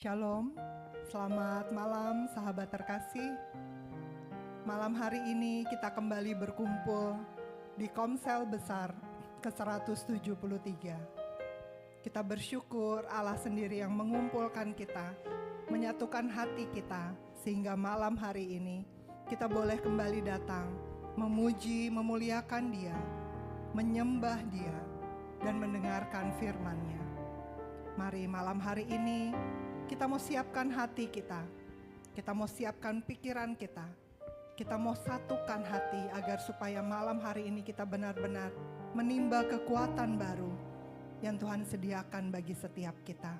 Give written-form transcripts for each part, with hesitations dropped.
Shalom, selamat malam sahabat terkasih. Malam hari ini kita kembali berkumpul di Komsel Besar ke-173. Kita bersyukur Allah sendiri yang mengumpulkan kita, menyatukan hati kita, sehingga malam hari ini kita boleh kembali datang, memuji, memuliakan Dia, menyembah Dia, dan mendengarkan firman-Nya. Mari malam hari ini kita mau siapkan hati kita mau siapkan pikiran kita mau satukan hati agar supaya malam hari ini kita benar-benar menimba kekuatan baru yang Tuhan sediakan bagi setiap kita.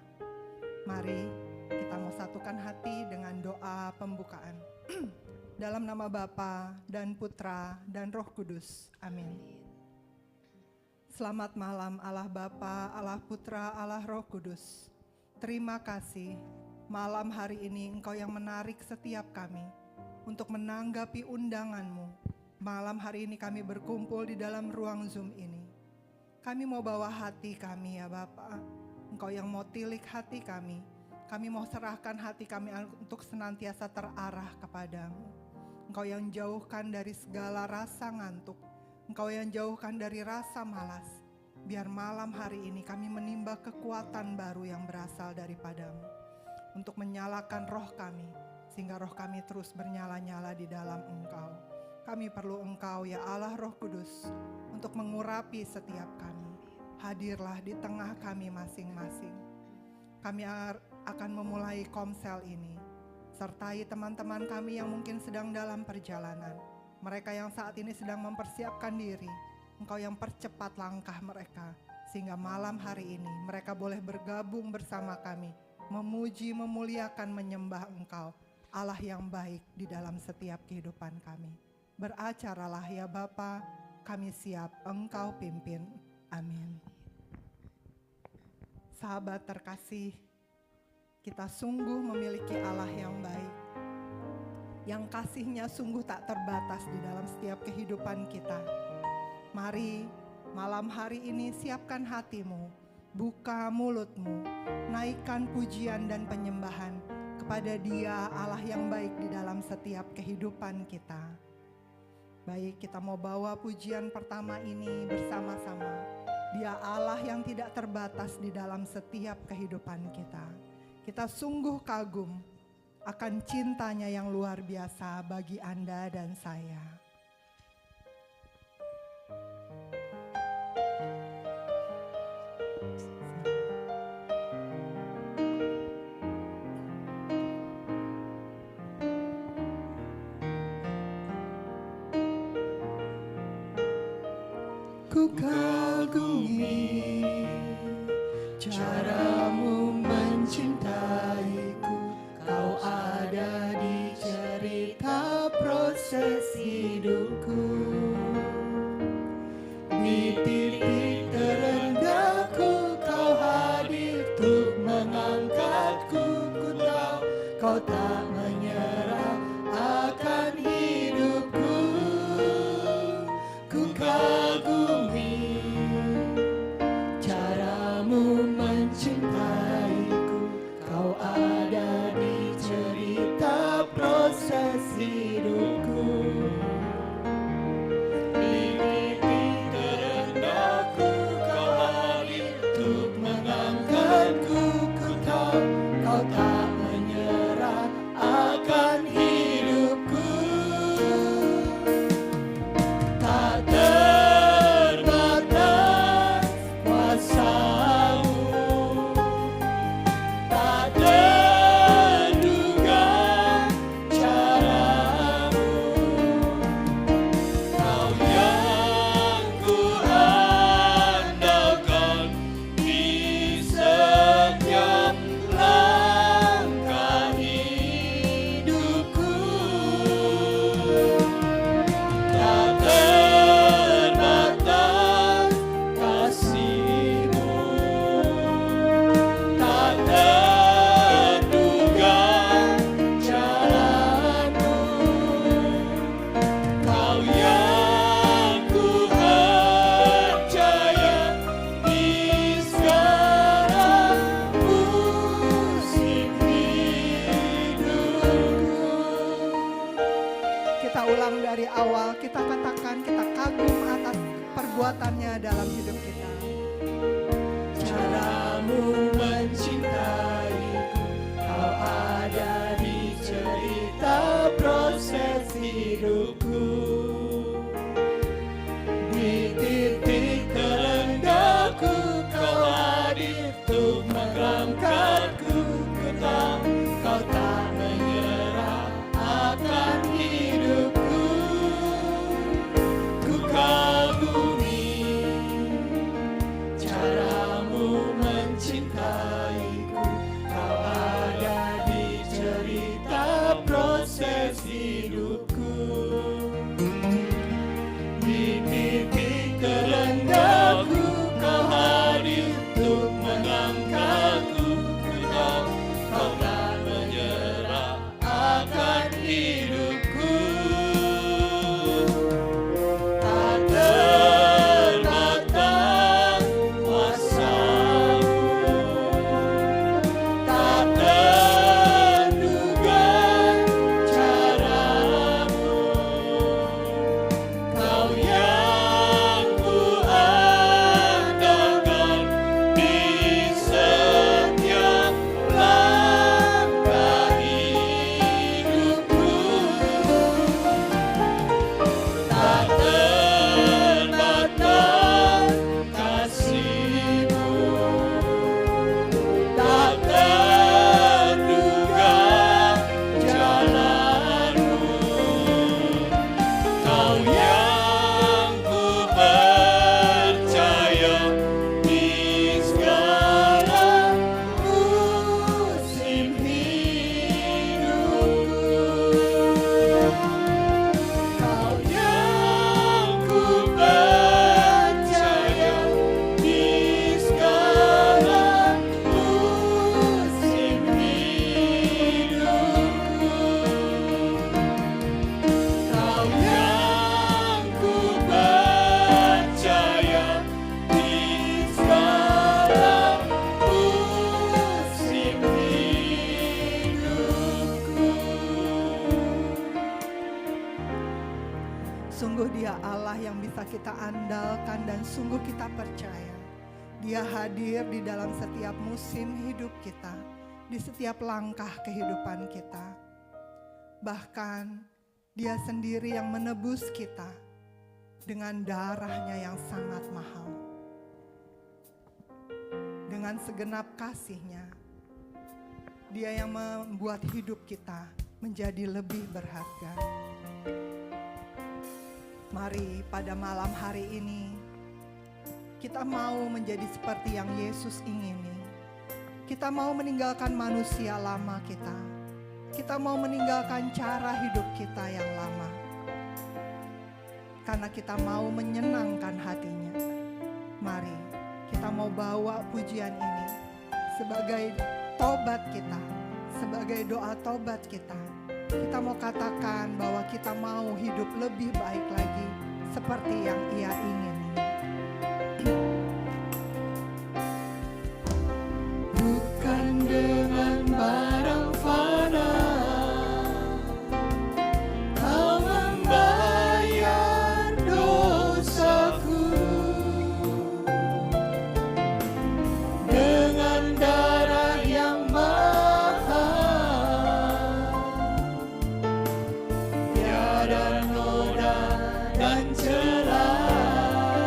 Mari kita mau satukan hati dengan doa pembukaan. Dalam nama Bapa dan Putra dan Roh Kudus. Amin. Selamat malam Allah Bapa, Allah Putra, Allah Roh Kudus. Terima kasih, malam hari ini Engkau yang menarik setiap kami untuk menanggapi undangan-Mu. Malam hari ini kami berkumpul di dalam ruang Zoom ini. Kami mau bawa hati kami ya Bapa. Engkau yang mau tilik hati kami. Kami mau serahkan hati kami untuk senantiasa terarah kepadamu. Engkau yang jauhkan dari segala rasa ngantuk. Engkau yang jauhkan dari rasa malas. Biar malam hari ini kami menimba kekuatan baru yang berasal daripadamu. Untuk menyalakan roh kami, sehingga roh kami terus bernyala-nyala di dalam Engkau. Kami perlu Engkau ya Allah Roh Kudus, untuk mengurapi setiap kami. Hadirlah di tengah kami masing-masing. Kami akan memulai komsel ini. Sertai teman-teman kami yang mungkin sedang dalam perjalanan. Mereka yang saat ini sedang mempersiapkan diri. Engkau yang percepat langkah mereka, sehingga malam hari ini mereka boleh bergabung bersama kami, memuji, memuliakan, menyembah Engkau, Allah yang baik di dalam setiap kehidupan kami. Beracaralah ya Bapa, kami siap Engkau pimpin. Amin. Sahabat terkasih, kita sungguh memiliki Allah yang baik, yang kasih-Nya sungguh tak terbatas di dalam setiap kehidupan kita. Mari malam hari ini siapkan hatimu, buka mulutmu, naikkan pujian dan penyembahan kepada Dia Allah yang baik di dalam setiap kehidupan kita. Baik, kita mau bawa pujian pertama ini bersama-sama. Dia Allah yang tidak terbatas di dalam setiap kehidupan kita. Kita sungguh kagum akan cintanya yang luar biasa bagi Anda dan saya. Ku kagumi caramu mencintaiku. Kau ada di cerita proses hidupku. Di titik terendahku kau hadir untuk mengangkatku. Ku tahu kau tak menyerah akan hidupku. Ku kagumi caramu mencintaiku. Kau ada di cerita proses hidupku. Di titik terendahku kau hadir untuk mengangkatku. Ku tahu kau tak menyerah mengangkatku, ku tahu kau tak menyerah akan hidupku. Ku kagumi caramu mencintaiku, kau ada di cerita proses hidupku. Di titik terendahku kau hadir untuk mengangkatku, ku tahu kau tak menyerah akan hidupku. Tak terbatas kuasa-Mu, tak terduga cara-Mu, Kau yang ku andalkan di setiap langkah hidupku. Tak terbatas kasih-Mu, tak terduga jalan-Mu, Kau yang ku percaya di segala musim hidupku. Kau yang ku percaya di segala musim hidupku. Kau yang ku percaya di segala musim hidupku. Sungguh Dia Allah yang bisa kita andalkan dan sungguh kita percaya. Dia hadir di dalam setiap musim hidup kita, di setiap langkah kehidupan kita. Bahkan Dia sendiri yang menebus kita dengan darah-Nya yang sangat mahal. Dengan segenap kasih-Nya, Dia yang membuat hidup kita menjadi lebih berharga. Mari pada malam hari ini kita mau menjadi seperti yang Yesus ingini. Kita mau meninggalkan manusia lama kita. Kita mau meninggalkan cara hidup kita yang lama. Karena kita mau menyenangkan hati-Nya. Mari kita mau bawa pujian ini sebagai tobat kita, sebagai doa tobat kita. Kita mau katakan bahwa kita mau hidup lebih baik lagi seperti yang Ia ingin. Bukan dengan barang fana Kau membayar dosaku, dengan darah yang mahal, tiada noda dan celah.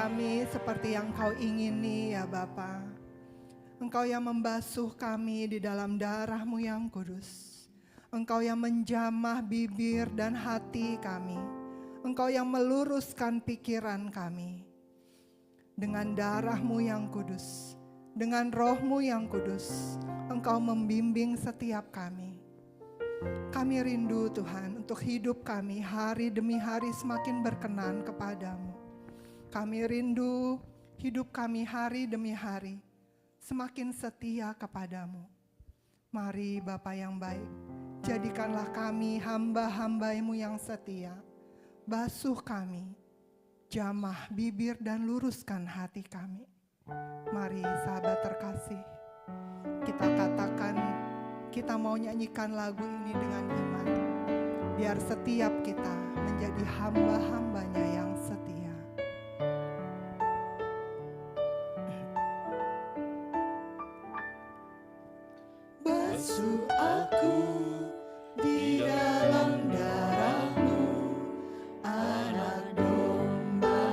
kami seperti yang Kau ingini ya Bapa. Engkau yang membasuh kami di dalam darah-Mu yang kudus. Engkau yang menjamah bibir dan hati kami. Engkau yang meluruskan pikiran kami. Dengan darah-Mu yang kudus, dengan Roh-Mu yang kudus, Engkau membimbing setiap kami. Kami rindu Tuhan untuk hidup kami hari demi hari semakin berkenan kepadamu. Kami rindu hidup kami hari demi hari semakin setia kepadamu. Mari Bapa yang baik, jadikanlah kami hamba-hamba-Mu yang setia. Basuh kami, jamah bibir dan luruskan hati kami. Mari sahabat terkasih, kita katakan, kita mau nyanyikan lagu ini dengan iman. Biar setiap kita menjadi hamba-hambanya yang setia. Basuh aku di dalam darah-Mu, anak domba.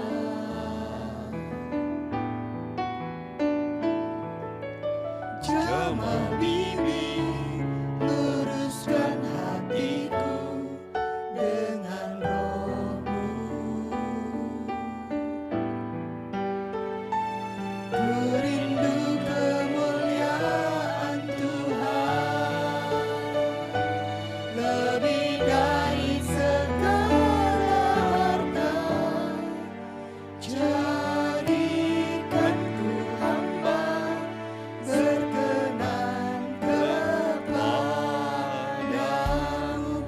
Jamah bibir, luruskan hatiku dengan Roh-Mu. Ku rindu kemuliaan Tuhan, lebih dari segala harta. Jadikan ku hamba berkenan kepadamu.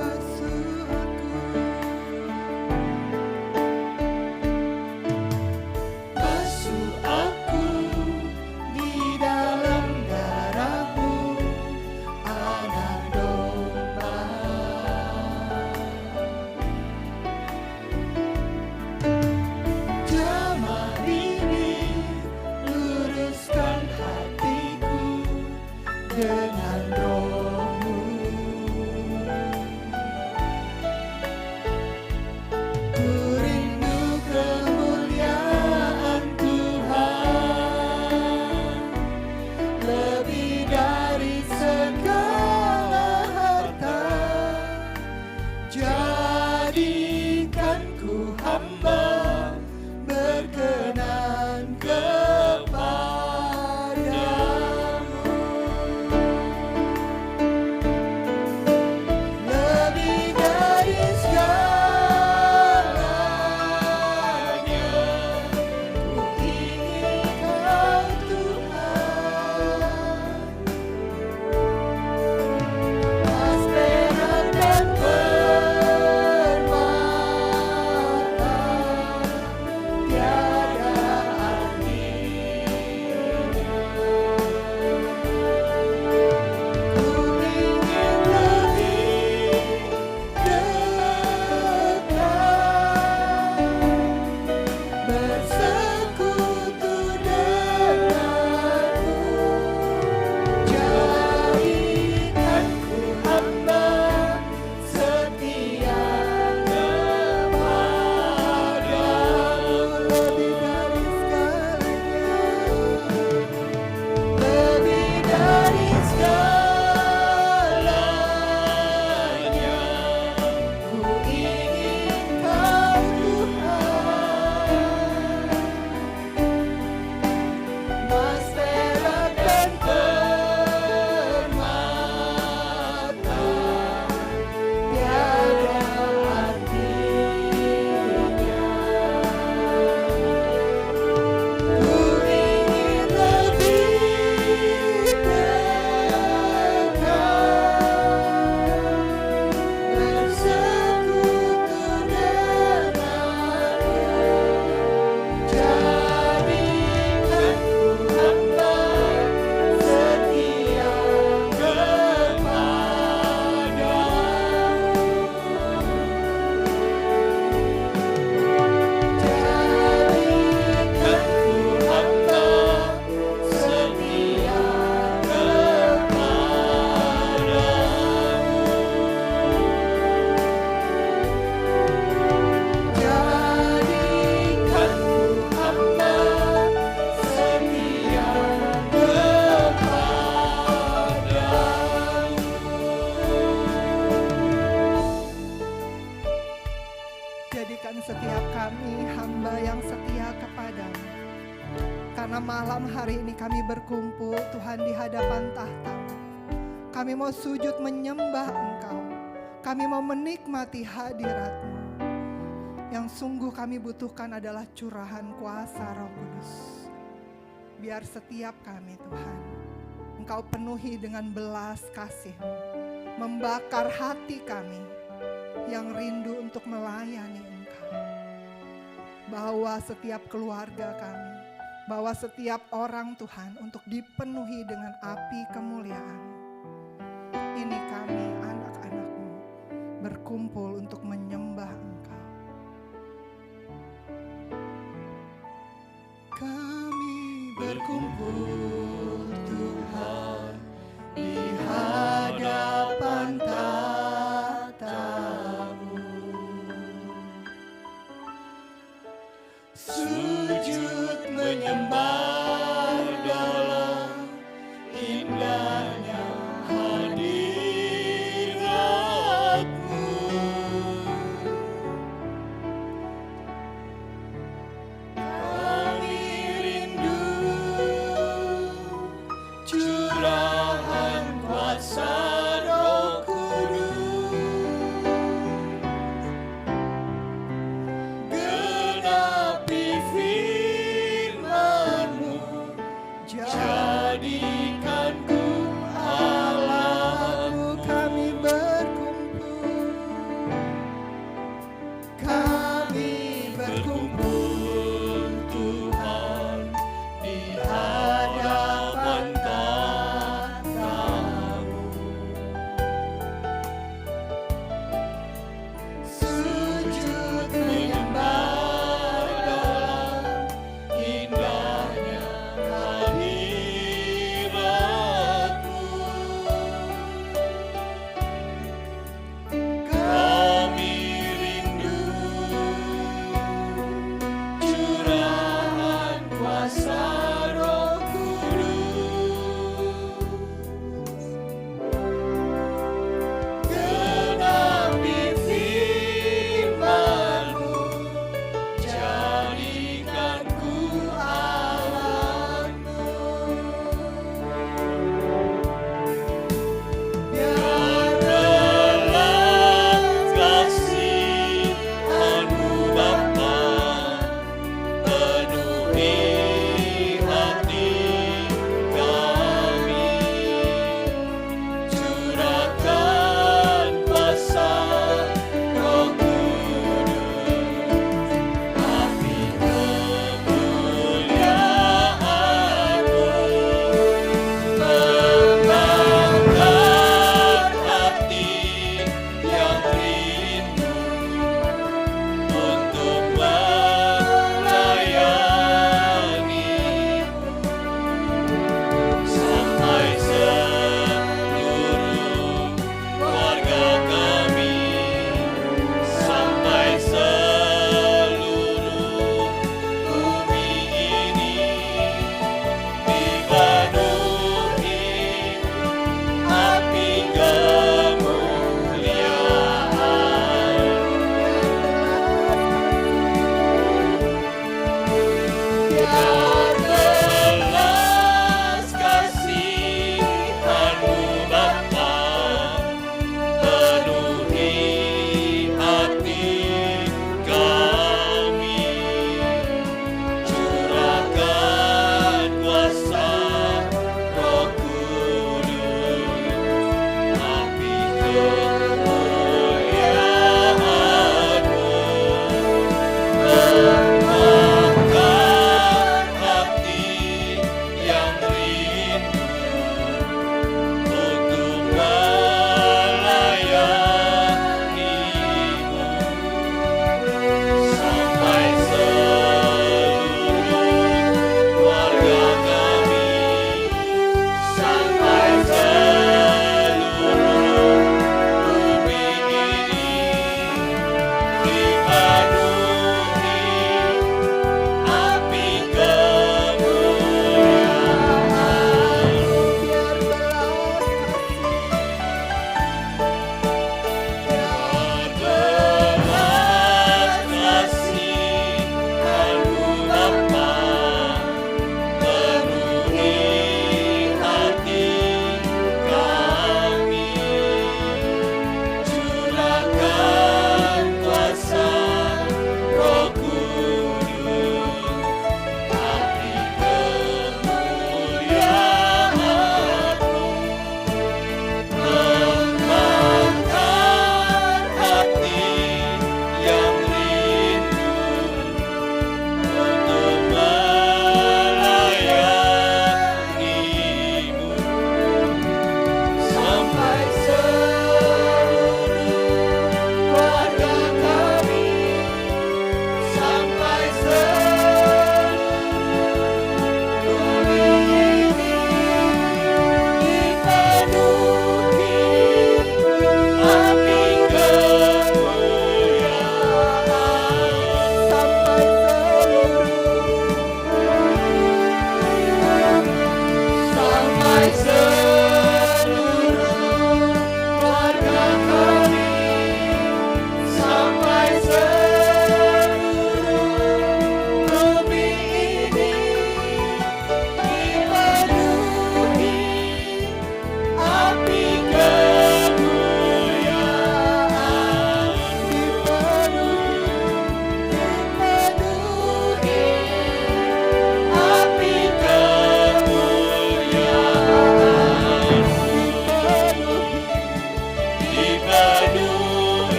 Basuh aku, basuh aku di dalam darah-Mu, anak domba. Jamah bibir, luruskan hatiku dengan Roh-Mu. Ku rindu kemuliaan Tuhan, lebih dari segala harta. Jadikan ku hamba berkenan kepadamu. malam hari ini kami berkumpul Tuhan di hadapan tahta. Kami mau sujud menyembah Engkau. Kami mau menikmati hadirat-Mu. Yang sungguh kami butuhkan adalah curahan kuasa Roh Kudus. Biar setiap kami Tuhan, Engkau penuhi dengan belas kasih-Mu, membakar hati kami yang rindu untuk melayani Engkau. Bawa setiap keluarga kami, bawa setiap orang Tuhan untuk dipenuhi dengan api kemuliaan. Ini kami anak-anak-Mu berkumpul untuk menyembah Engkau. Kami berkumpul Tuhan di hadapan tahta-Mu, sujud menyembah dalam indahnya hadirat-Mu. Kami rindu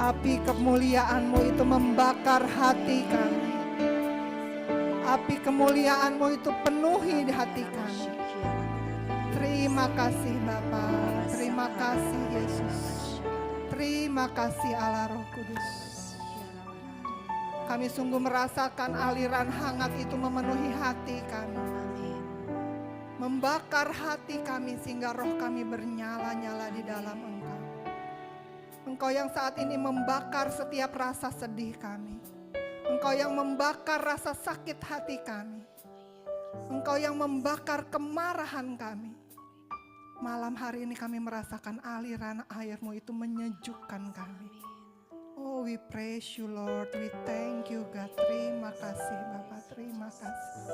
Api kemuliaan-Mu itu membakar hati kami. Api kemuliaan-Mu itu penuhi di hati kami. Terima kasih Bapa, terima kasih Yesus, terima kasih Allah Roh Kudus. Kami sungguh merasakan aliran hangat itu memenuhi hati kami, membakar hati kami sehingga roh kami bernyala-nyala di dalam Engkau. Engkau yang saat ini membakar setiap rasa sedih kami. Engkau yang membakar rasa sakit hati kami. Engkau yang membakar kemarahan kami. Malam hari ini kami merasakan aliran air-Mu itu menyejukkan kami. Oh, we praise you Lord, we thank you God. Terima kasih Bapak, terima kasih.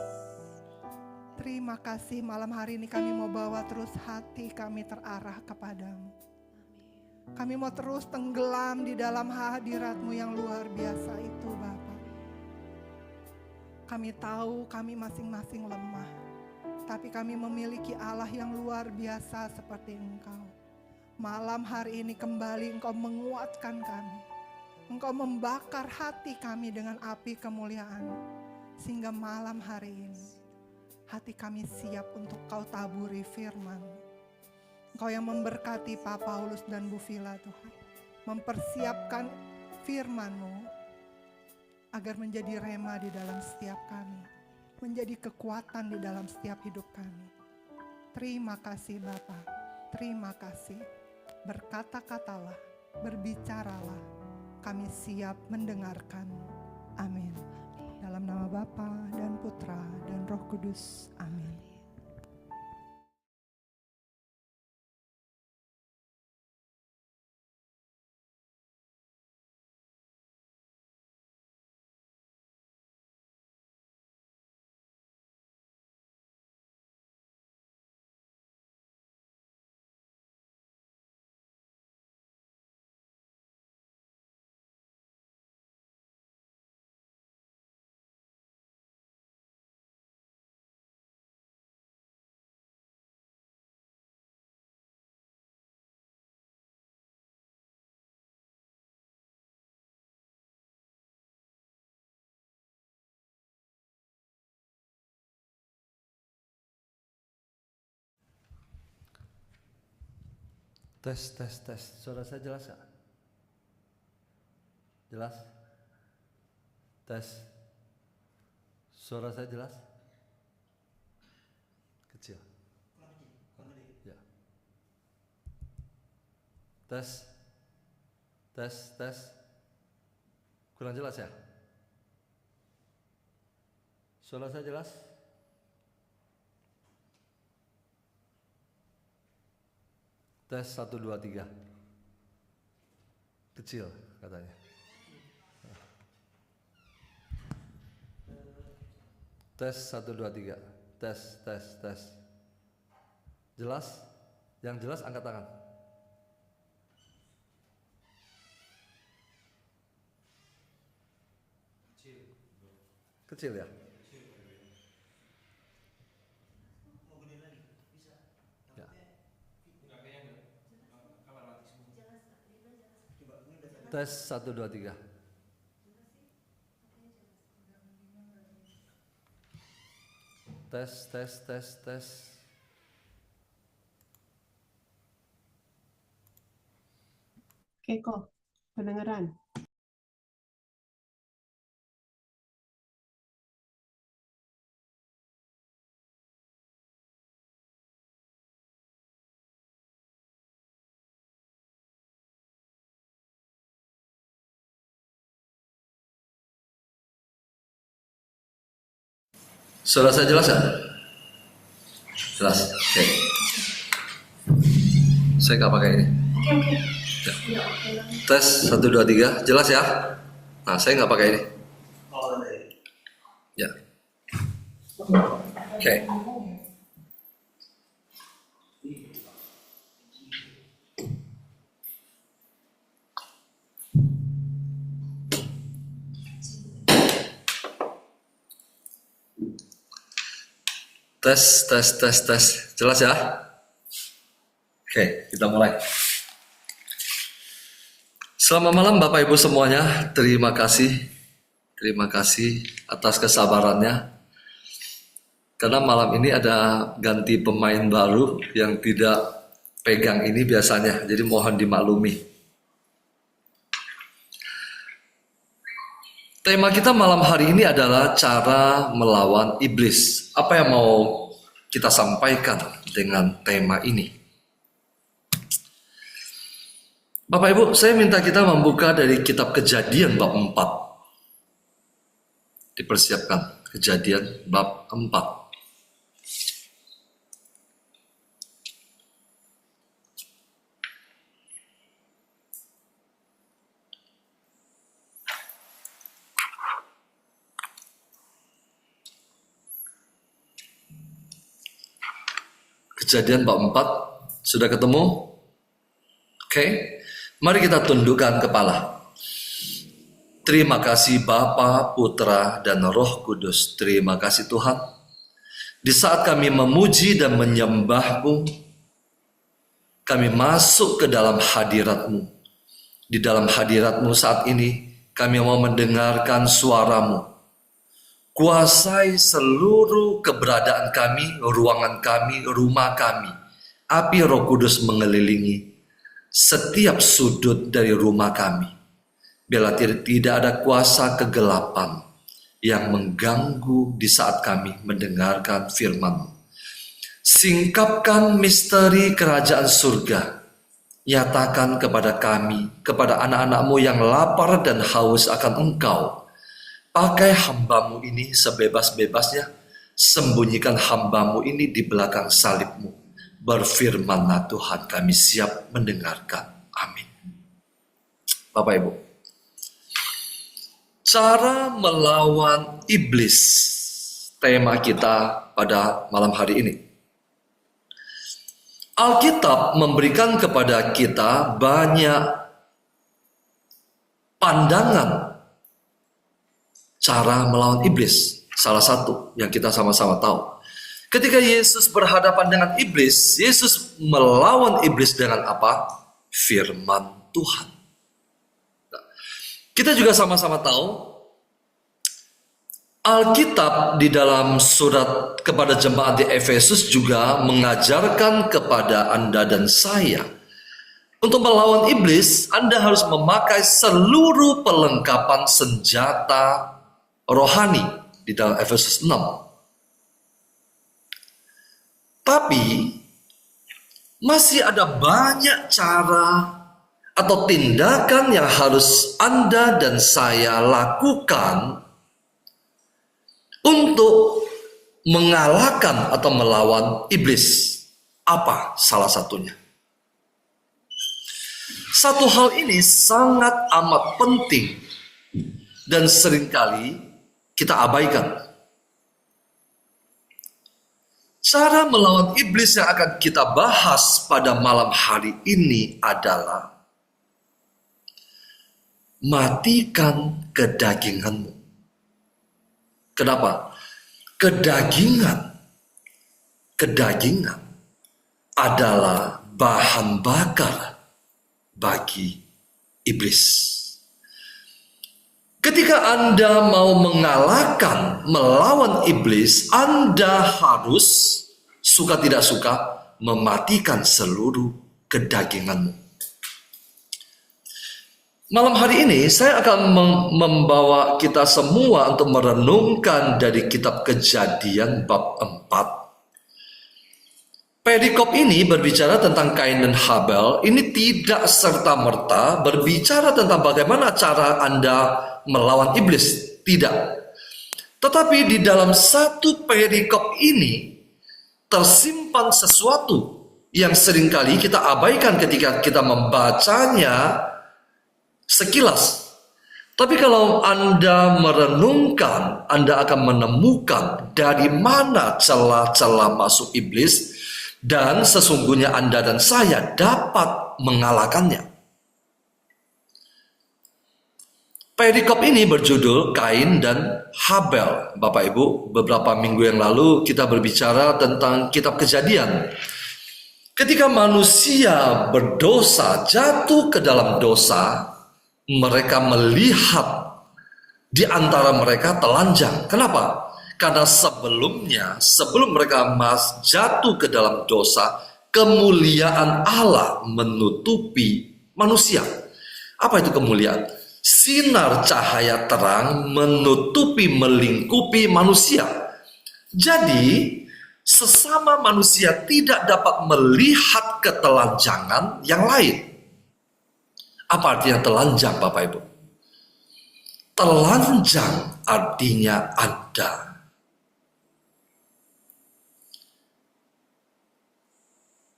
Terima kasih malam hari ini kami mau bawa terus hati kami terarah kepadamu. Kami mau terus tenggelam di dalam hadirat-Mu yang luar biasa itu Bapa. Kami tahu kami masing-masing lemah, tapi kami memiliki Allah yang luar biasa seperti Engkau. Malam hari ini kembali Engkau menguatkan kami. Engkau membakar hati kami dengan api kemuliaan, sehingga malam hari ini hati kami siap untuk Kau taburi firman. Engkau yang memberkati Pak Paulus dan Bu Vila Tuhan, mempersiapkan firman-Mu agar menjadi rema di dalam setiap kami, menjadi kekuatan di dalam setiap hidup kami. Terima kasih Bapa, terima kasih. Berkata-katalah, berbicaralah, kami siap mendengarkan. Amin. Dalam nama Bapa dan Putra dan Roh Kudus. Amin. Tes. Suara saya jelas gak? Jelas? Tes. Suara saya jelas? Kecil. Ya. Tes. Kurang jelas ya? Suara saya jelas? Tes 1, 2, 3. Kecil katanya. Tes 1, 2, 3. Tes. Jelas? Yang jelas angkat tangan. Kecil ya? Tes 1, 2, 3. Tes. Oke kok, kedengeran. Suara saya jelas ya? Jelas. Oke. Saya nggak pakai ini. Ya. Tes 1, 2, 3. Jelas ya? Nah, saya nggak pakai ini. Ya. Oke. Tes. Jelas ya? Oke, kita mulai. Selamat malam Bapak Ibu semuanya. Terima kasih atas kesabarannya. Karena malam ini ada ganti pemain baru yang tidak pegang ini biasanya. Jadi mohon dimaklumi. Tema kita malam hari ini adalah cara melawan iblis. Apa yang mau kita sampaikan dengan tema ini? Bapak Ibu, saya minta kita membuka dari kitab Kejadian bab 4. Dipersiapkan, Kejadian bab 4. Kejadian bab 4, sudah ketemu? Oke, mari kita tundukkan kepala. Terima kasih Bapa, Putra, dan Roh Kudus. Terima kasih Tuhan. Di saat kami memuji dan menyembah-Mu, kami masuk ke dalam hadirat-Mu. Di dalam hadirat-Mu saat ini, kami mau mendengarkan suara-Mu. Kuasai seluruh keberadaan kami, ruangan kami, rumah kami. Api Roh Kudus mengelilingi setiap sudut dari rumah kami. Biarlah tidak ada kuasa kegelapan yang mengganggu di saat kami mendengarkan firman-Mu. Singkapkan misteri kerajaan surga. Nyatakan kepada kami, kepada anak-anak-Mu yang lapar dan haus akan Engkau. Pakai hamba-Mu ini sebebas-bebasnya. Sembunyikan hamba-Mu ini di belakang salib-Mu. Berfirmanlah Tuhan, kami siap mendengarkan. Amin. Bapak Ibu, cara melawan iblis, tema kita pada malam hari ini. Alkitab memberikan kepada kita banyak pandangan cara melawan iblis. Salah satu yang kita sama-sama tahu. Ketika Yesus berhadapan dengan iblis, Yesus melawan iblis dengan apa? Firman Tuhan. Nah, kita juga sama-sama tahu Alkitab di dalam surat kepada jemaat di Efesus juga mengajarkan kepada Anda dan saya, untuk melawan iblis, Anda harus memakai seluruh perlengkapan senjata rohani di dalam Efesus 6. Tapi masih ada banyak cara atau tindakan yang harus Anda dan saya lakukan untuk mengalahkan atau melawan iblis. Apa salah satunya? Satu hal ini sangat amat penting dan seringkali kita abaikan. Cara melawan iblis yang akan kita bahas pada malam hari ini adalah matikan kedaginganmu. Kenapa? Kedagingan adalah bahan bakar bagi iblis. Ketika Anda mau melawan iblis, Anda harus, suka tidak suka, mematikan seluruh kedaginganmu. Malam hari ini saya akan membawa kita semua untuk merenungkan dari kitab Kejadian bab 4. Perikop ini berbicara tentang Kain dan Habel. Ini tidak serta-merta berbicara tentang bagaimana cara Anda melawan iblis. Tidak. Tetapi di dalam satu perikop ini tersimpan sesuatu yang seringkali kita abaikan ketika kita membacanya sekilas. Tapi kalau Anda merenungkan, Anda akan menemukan dari mana celah-celah masuk iblis, dan sesungguhnya Anda dan saya dapat mengalahkannya. Perikop ini berjudul Kain dan Habel. Bapak Ibu, beberapa minggu yang lalu kita berbicara tentang kitab Kejadian. Ketika manusia berdosa, jatuh ke dalam dosa, mereka melihat di antara mereka telanjang. Kenapa? Karena sebelum mereka jatuh ke dalam dosa, kemuliaan Allah menutupi manusia. Apa itu kemuliaan? Sinar cahaya terang menutupi, melingkupi manusia. Jadi, sesama manusia tidak dapat melihat ketelanjangan yang lain. Apa artinya telanjang, Bapak Ibu? Telanjang artinya Anda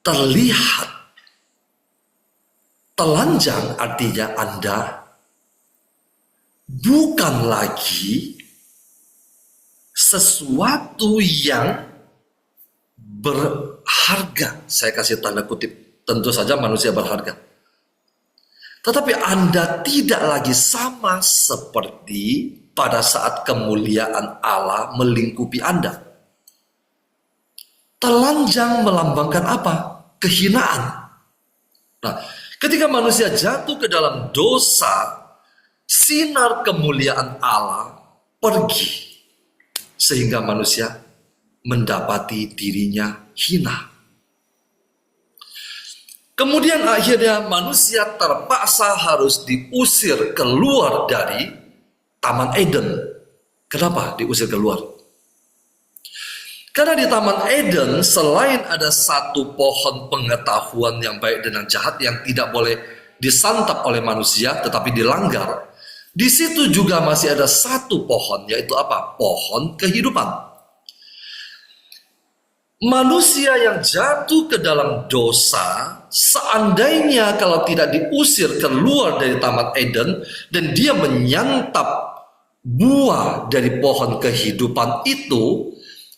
terlihat. Telanjang artinya Anda bukan lagi sesuatu yang berharga. Saya kasih tanda kutip. Tentu saja manusia berharga. Tetapi Anda tidak lagi sama seperti pada saat kemuliaan Allah melingkupi Anda. Telanjang melambangkan apa? Kehinaan. Nah, Ketika manusia jatuh ke dalam dosa, sinar kemuliaan Allah pergi. Sehingga manusia mendapati dirinya hina. Kemudian akhirnya manusia terpaksa harus diusir keluar dari Taman Eden. Kenapa diusir keluar? Karena di Taman Eden selain ada satu pohon pengetahuan yang baik dan yang jahat yang tidak boleh disantap oleh manusia tetapi dilanggar, di situ juga masih ada satu pohon, yaitu apa? Pohon kehidupan. Manusia yang jatuh ke dalam dosa, seandainya kalau tidak diusir keluar dari Taman Eden dan dia menyantap buah dari pohon kehidupan itu,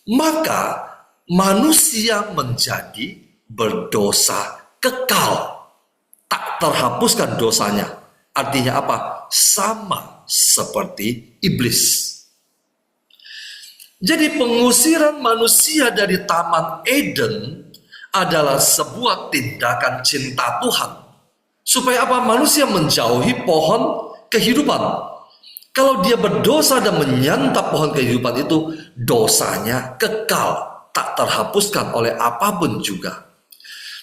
maka manusia menjadi berdosa kekal. Tak terhapuskan dosanya. Artinya apa? Sama seperti iblis. Jadi pengusiran manusia dari Taman Eden adalah sebuah tindakan cinta Tuhan. Supaya apa? Manusia menjauhi pohon kehidupan. Kalau dia berdosa dan menyantap pohon kehidupan itu, dosanya kekal, tak terhapuskan oleh apapun juga.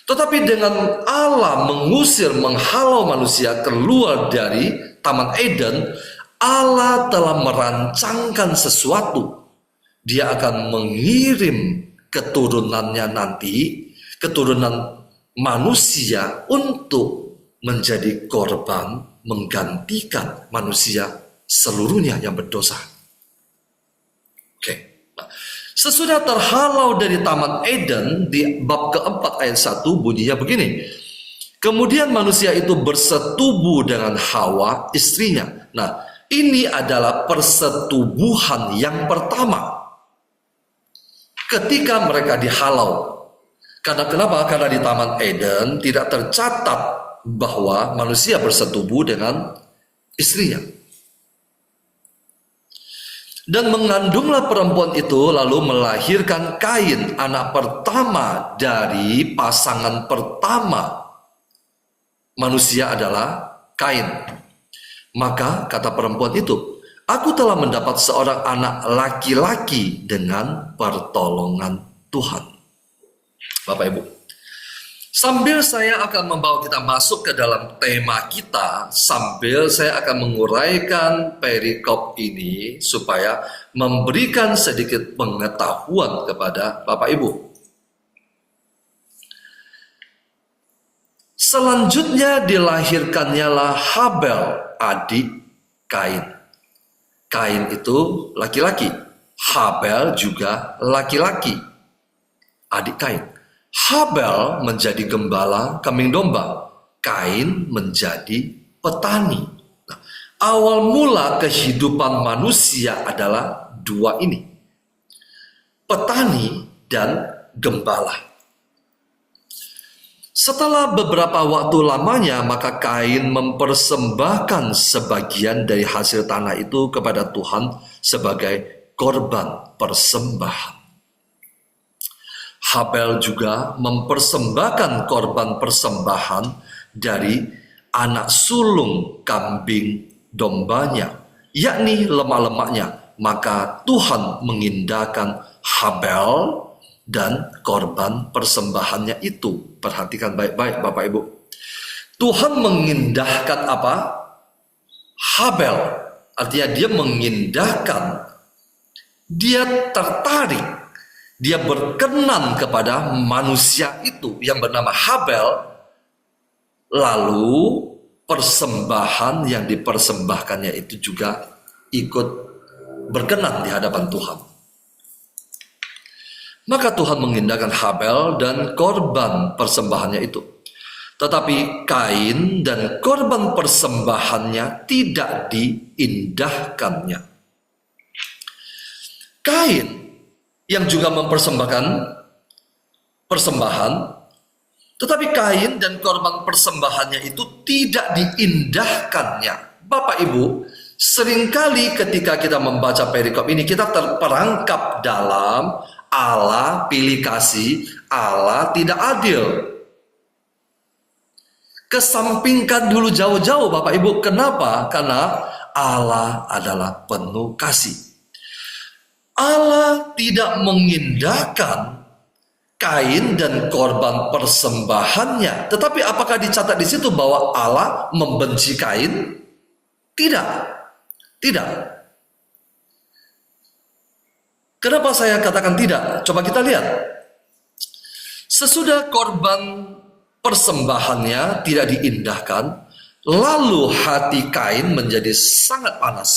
Tetapi dengan Allah mengusir, menghalau manusia keluar dari Taman Eden, Allah telah merancangkan sesuatu. Dia akan mengirim keturunannya nanti, keturunan manusia untuk menjadi korban menggantikan manusia seluruhnya yang berdosa. Oke. Nah, sesudah terhalau dari Taman Eden di bab keempat ayat 1 bunyinya begini. Kemudian manusia itu bersetubuh dengan Hawa istrinya. Nah, ini adalah persetubuhan yang pertama. Ketika mereka dihalau. Karena kenapa? Karena di Taman Eden tidak tercatat bahwa manusia bersetubuh dengan istrinya. Dan mengandunglah perempuan itu lalu melahirkan Kain, anak pertama dari pasangan pertama manusia adalah Kain. Maka kata perempuan itu, aku telah mendapat seorang anak laki-laki dengan pertolongan Tuhan. Bapak Ibu, sambil saya akan membawa kita masuk ke dalam tema kita, sambil saya akan menguraikan perikop ini supaya memberikan sedikit pengetahuan kepada Bapak Ibu. Selanjutnya dilahirkannya Habel, adik Kain. Kain itu laki-laki, Habel juga laki-laki, adik Kain. Habel menjadi gembala kambing domba, Kain menjadi petani. Nah, awal mula kehidupan manusia adalah dua ini, petani dan gembala. Setelah beberapa waktu lamanya, maka Kain mempersembahkan sebagian dari hasil tanah itu kepada Tuhan sebagai korban persembahan. Habel juga mempersembahkan korban persembahan dari anak sulung kambing dombanya, yakni lemak-lemaknya. Maka Tuhan mengindahkan Habel dan korban persembahannya itu. Perhatikan baik-baik Bapak Ibu. Tuhan mengindahkan apa? Habel. Artinya dia mengindahkan. Dia tertarik. Dia berkenan kepada manusia itu yang bernama Habel. Lalu persembahan yang dipersembahkannya itu juga ikut berkenan di hadapan Tuhan. Maka Tuhan mengindahkan Habel dan korban persembahannya itu. Tetapi Kain dan korban persembahannya tidak diindahkannya. Kain yang juga mempersembahkan persembahan, tetapi Kain dan korban persembahannya itu tidak diindahkannya. Bapak Ibu, seringkali ketika kita membaca perikop ini, kita terperangkap dalam Allah pilih kasih, Allah tidak adil. Kesampingkan dulu jauh-jauh Bapak Ibu. Kenapa? Karena Allah adalah penuh kasih. Allah tidak mengindahkan Kain dan korban persembahannya. Tetapi apakah dicatat di situ bahwa Allah membenci Kain? Tidak. Tidak. Kenapa saya katakan tidak? Coba kita lihat. Sesudah korban persembahannya tidak diindahkan, lalu hati Kain menjadi sangat panas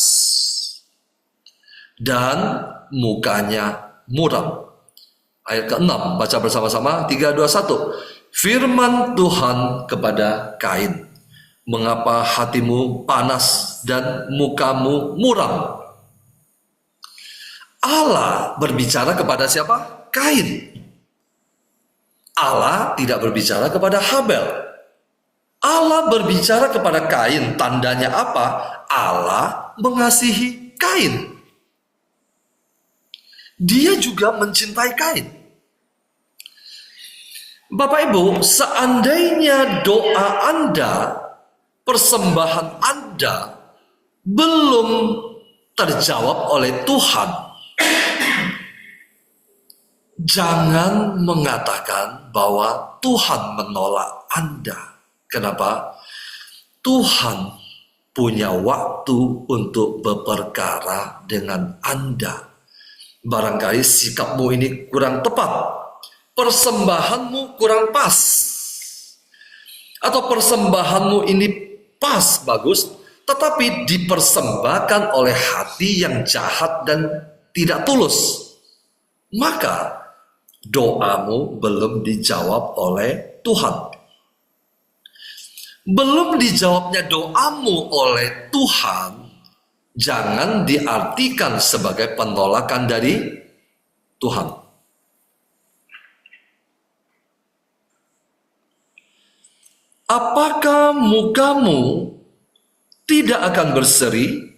dan mukanya muram. Ayat ke-6, baca bersama-sama, 3, 2, 1. Firman Tuhan kepada Kain, mengapa hatimu panas dan mukamu muram? Allah berbicara kepada siapa? Kain. Allah tidak berbicara kepada Habel. Allah berbicara kepada Kain. Tandanya apa? Allah mengasihi Kain. Dia juga mencintai Kain. Bapak Ibu, seandainya doa Anda, persembahan Anda belum terjawab oleh Tuhan, jangan mengatakan bahwa Tuhan menolak Anda. Kenapa? Tuhan punya waktu untuk berperkara dengan Anda. Barangkali sikapmu ini kurang tepat, persembahanmu kurang pas, atau persembahanmu ini pas, bagus, tetapi dipersembahkan oleh hati yang jahat dan tidak tulus, maka doamu belum dijawab oleh Tuhan. Belum dijawabnya doamu oleh Tuhan jangan diartikan sebagai penolakan dari Tuhan. Apakah mukamu tidak akan berseri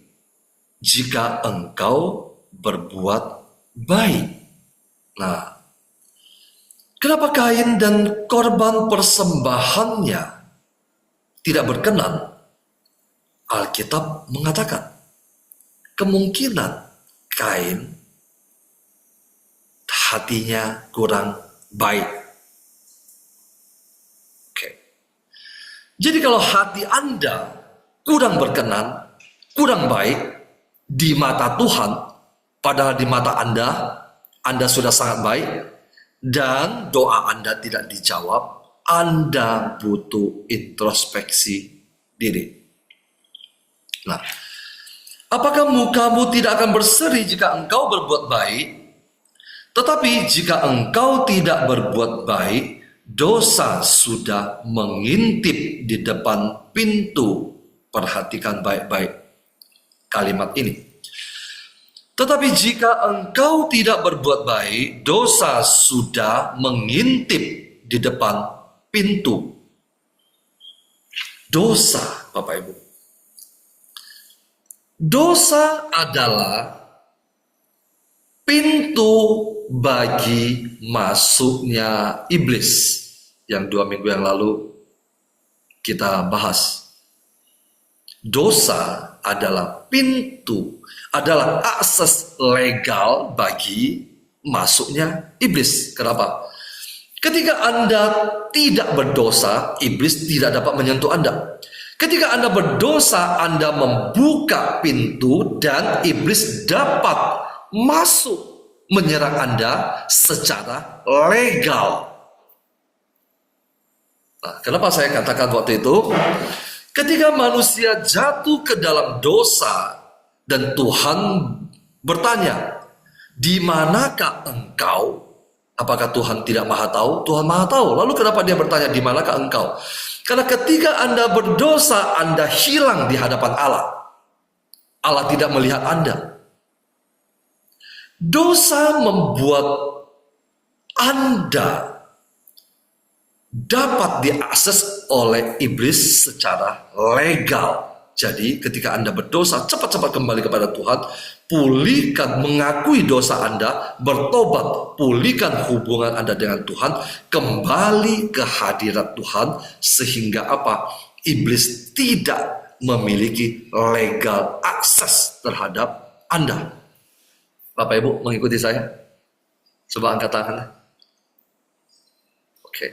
jika engkau berbuat baik? Nah, kenapa Kain dan korban persembahannya tidak berkenan? Alkitab mengatakan kemungkinan Kain hatinya kurang baik. Oke. Jadi kalau hati Anda kurang berkenan, kurang baik di mata Tuhan, padahal di mata Anda sudah sangat baik, dan doa Anda tidak dijawab, Anda butuh introspeksi diri. Nah, apakah mukamu tidak akan berseri jika engkau berbuat baik? Tetapi jika engkau tidak berbuat baik, dosa sudah mengintip di depan pintu. Perhatikan baik-baik kalimat ini. Tetapi jika engkau tidak berbuat baik, dosa sudah mengintip di depan pintu. Dosa, Bapak Ibu. Dosa adalah pintu bagi masuknya iblis yang 2 minggu yang lalu kita bahas. Dosa adalah pintu, adalah akses legal bagi masuknya iblis. Kenapa? Ketika Anda tidak berdosa, iblis tidak dapat menyentuh Anda. Ketika Anda berdosa, Anda membuka pintu dan iblis dapat masuk menyerang Anda secara legal. Nah, kenapa saya katakan waktu itu? Ketika manusia jatuh ke dalam dosa dan Tuhan bertanya, di manakah engkau? Apakah Tuhan tidak maha tahu? Tuhan maha tahu. Lalu kenapa dia bertanya, di manakah engkau? Karena ketika Anda berdosa, Anda hilang di hadapan Allah. Allah tidak melihat Anda. Dosa membuat Anda dapat diakses oleh iblis secara legal. Jadi ketika Anda berdosa, cepat-cepat kembali kepada Tuhan. pulihkan, mengakui dosa Anda, bertobat, pulihkan hubungan Anda dengan Tuhan, kembali ke hadirat Tuhan, sehingga apa? Iblis tidak memiliki legal akses terhadap Anda. Bapak Ibu mengikuti saya? Coba angkat tangan. Oke.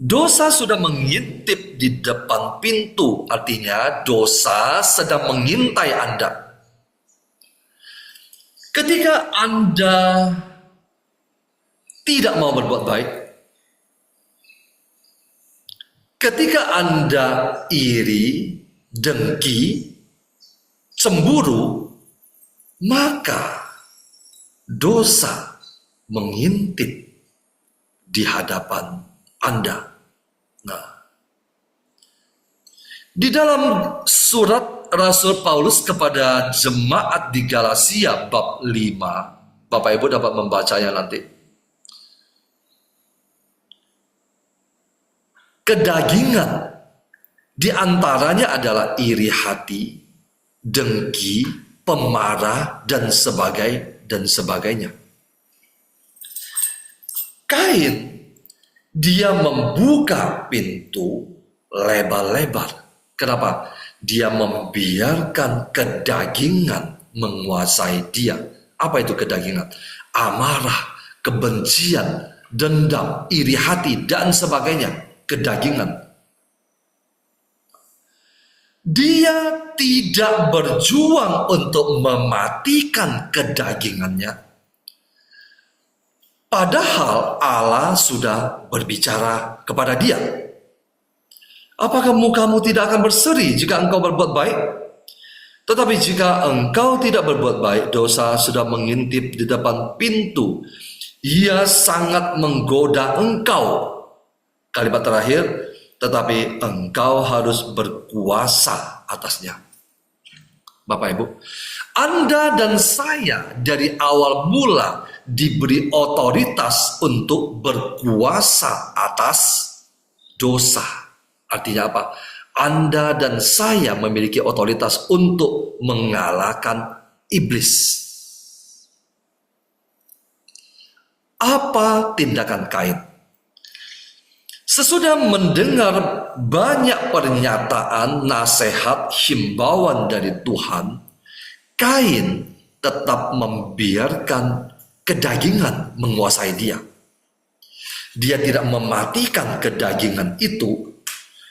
Dosa sudah mengintip di depan pintu, artinya dosa sedang mengintai Anda. Ketika Anda tidak mau berbuat baik, ketika Anda iri, dengki, cemburu, maka dosa mengintip di hadapan Anda. Nah, di dalam surat Rasul Paulus kepada jemaat di Galatia bab 5, Bapak Ibu dapat membacanya nanti. Kedagingan di antaranya adalah iri hati, dengki, pemarah, dan sebagainya. Kain, dia membuka pintu lebar-lebar. Kenapa? Dia membiarkan kedagingan menguasai dia. Apa itu kedagingan? Amarah, kebencian, dendam, iri hati, dan sebagainya. Kedagingan. Dia tidak berjuang untuk mematikan kedagingannya. Padahal Allah sudah berbicara kepada dia. Apakah mukamu tidak akan berseri jika engkau berbuat baik? Tetapi jika engkau tidak berbuat baik, dosa sudah mengintip di depan pintu. Ia sangat menggoda engkau. Kalimat terakhir, tetapi engkau harus berkuasa atasnya. Bapak Ibu, Anda dan saya dari awal mula diberi otoritas untuk berkuasa atas dosa. Artinya apa? Anda dan saya memiliki otoritas untuk mengalahkan iblis. Apa tindakan Kain? Sesudah mendengar banyak pernyataan, nasihat, himbauan dari Tuhan, Kain tetap membiarkan kedagingan menguasai dia. Dia tidak mematikan kedagingan itu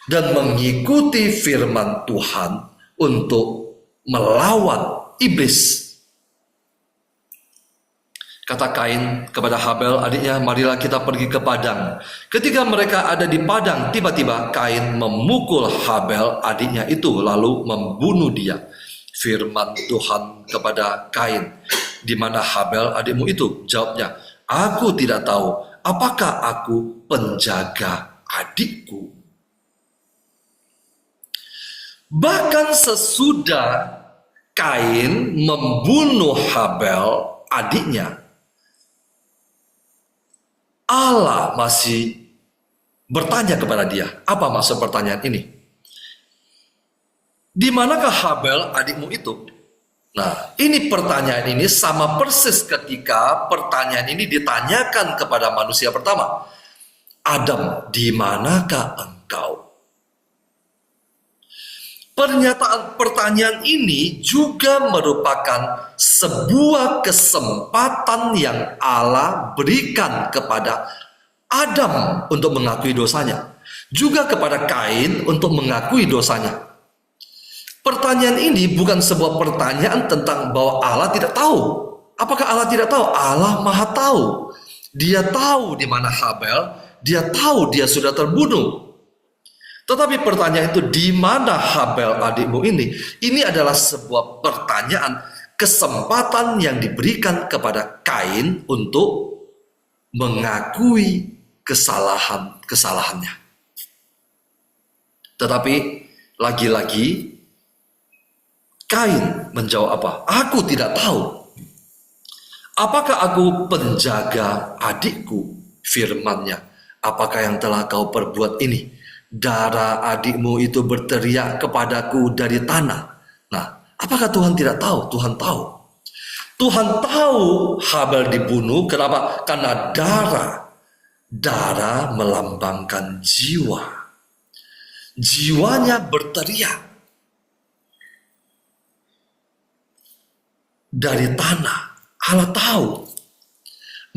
dan mengikuti firman Tuhan untuk melawan iblis. Kata Kain kepada Habel, adiknya, marilah kita pergi ke padang. Ketika mereka ada di padang, tiba-tiba Kain memukul Habel, adiknya itu, lalu membunuh dia. Firman Tuhan kepada Kain, di mana Habel adikmu itu? Jawabnya, aku tidak tahu. Apakah aku penjaga adikku? Bahkan sesudah Kain membunuh Habel, adiknya, Allah masih bertanya kepada dia. Apa maksud pertanyaan ini? Di manakah Habel adikmu itu? Nah, ini pertanyaan ini sama persis ketika pertanyaan ini ditanyakan kepada manusia pertama. Adam, di manakah engkau? Pertanyaan ini juga merupakan sebuah kesempatan yang Allah berikan kepada Adam untuk mengakui dosanya, juga kepada Kain untuk mengakui dosanya. Pertanyaan ini bukan sebuah pertanyaan tentang bahwa Allah tidak tahu. Apakah Allah tidak tahu? Allah Maha tahu. Dia tahu di mana Habel, dia tahu dia sudah terbunuh. Tetapi pertanyaan itu, di mana Habel adikmu ini? Ini adalah sebuah pertanyaan, kesempatan yang diberikan kepada Kain untuk mengakui kesalahannya. Tetapi lagi-lagi Kain menjawab apa? Aku tidak tahu. Apakah aku penjaga adikku? Firman-Nya, apakah yang telah kau perbuat ini? Darah adikmu itu berteriak kepadaku dari tanah. Nah, apakah Tuhan tidak tahu? Tuhan tahu. Tuhan tahu Habel dibunuh. Kenapa? Karena darah melambangkan jiwa. Jiwanya berteriak dari tanah. Allah tahu.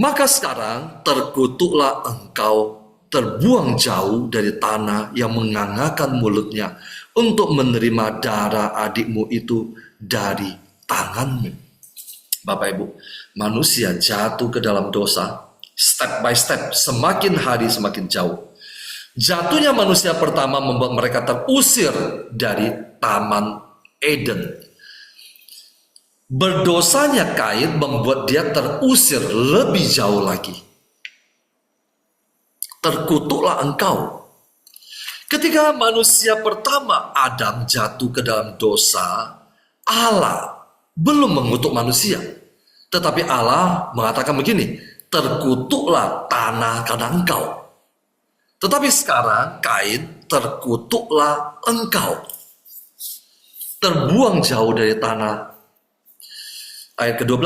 Maka sekarang terkutuklah engkau, terbuang jauh dari tanah yang mengangakan mulutnya untuk menerima darah adikmu itu dari tanganmu. Bapak Ibu, manusia jatuh ke dalam dosa step by step, semakin hari semakin jauh. Jatuhnya manusia pertama membuat mereka terusir dari Taman Eden. Berdosanya Kain membuat dia terusir lebih jauh lagi. Terkutuklah engkau. Ketika manusia pertama Adam jatuh ke dalam dosa, Allah belum mengutuk manusia. Tetapi Allah mengatakan begini, terkutuklah tanah karena engkau. Tetapi sekarang Kain, terkutuklah engkau. Terbuang jauh dari tanah. Ayat ke-12,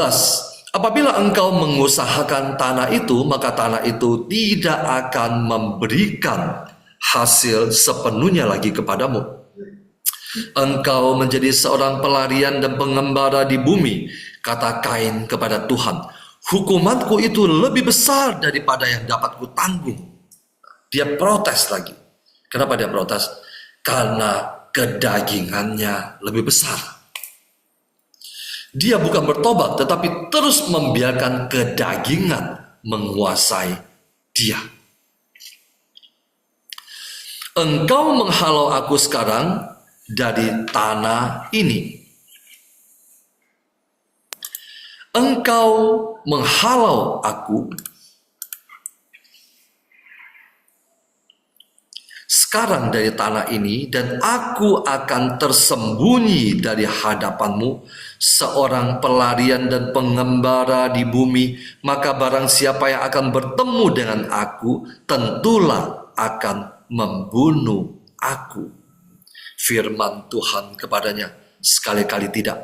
apabila engkau mengusahakan tanah itu, maka tanah itu tidak akan memberikan hasil sepenuhnya lagi kepadamu. Engkau menjadi seorang pelarian dan pengembara di bumi, kata Kain kepada Tuhan. Hukumanku itu lebih besar daripada yang dapat kutanggung. Dia protes lagi. Kenapa dia protes? Karena kedagingannya lebih besar. Dia bukan bertobat, tetapi terus membiarkan kedagingan menguasai dia. Engkau menghalau aku sekarang dari tanah ini. Engkau menghalau aku sekarang dari tanah ini, dan aku akan tersembunyi dari hadapanmu, seorang pelarian dan pengembara di bumi. Maka barang siapa yang akan bertemu dengan aku, tentulah akan membunuh aku. Firman Tuhan kepadanya, sekali-kali tidak.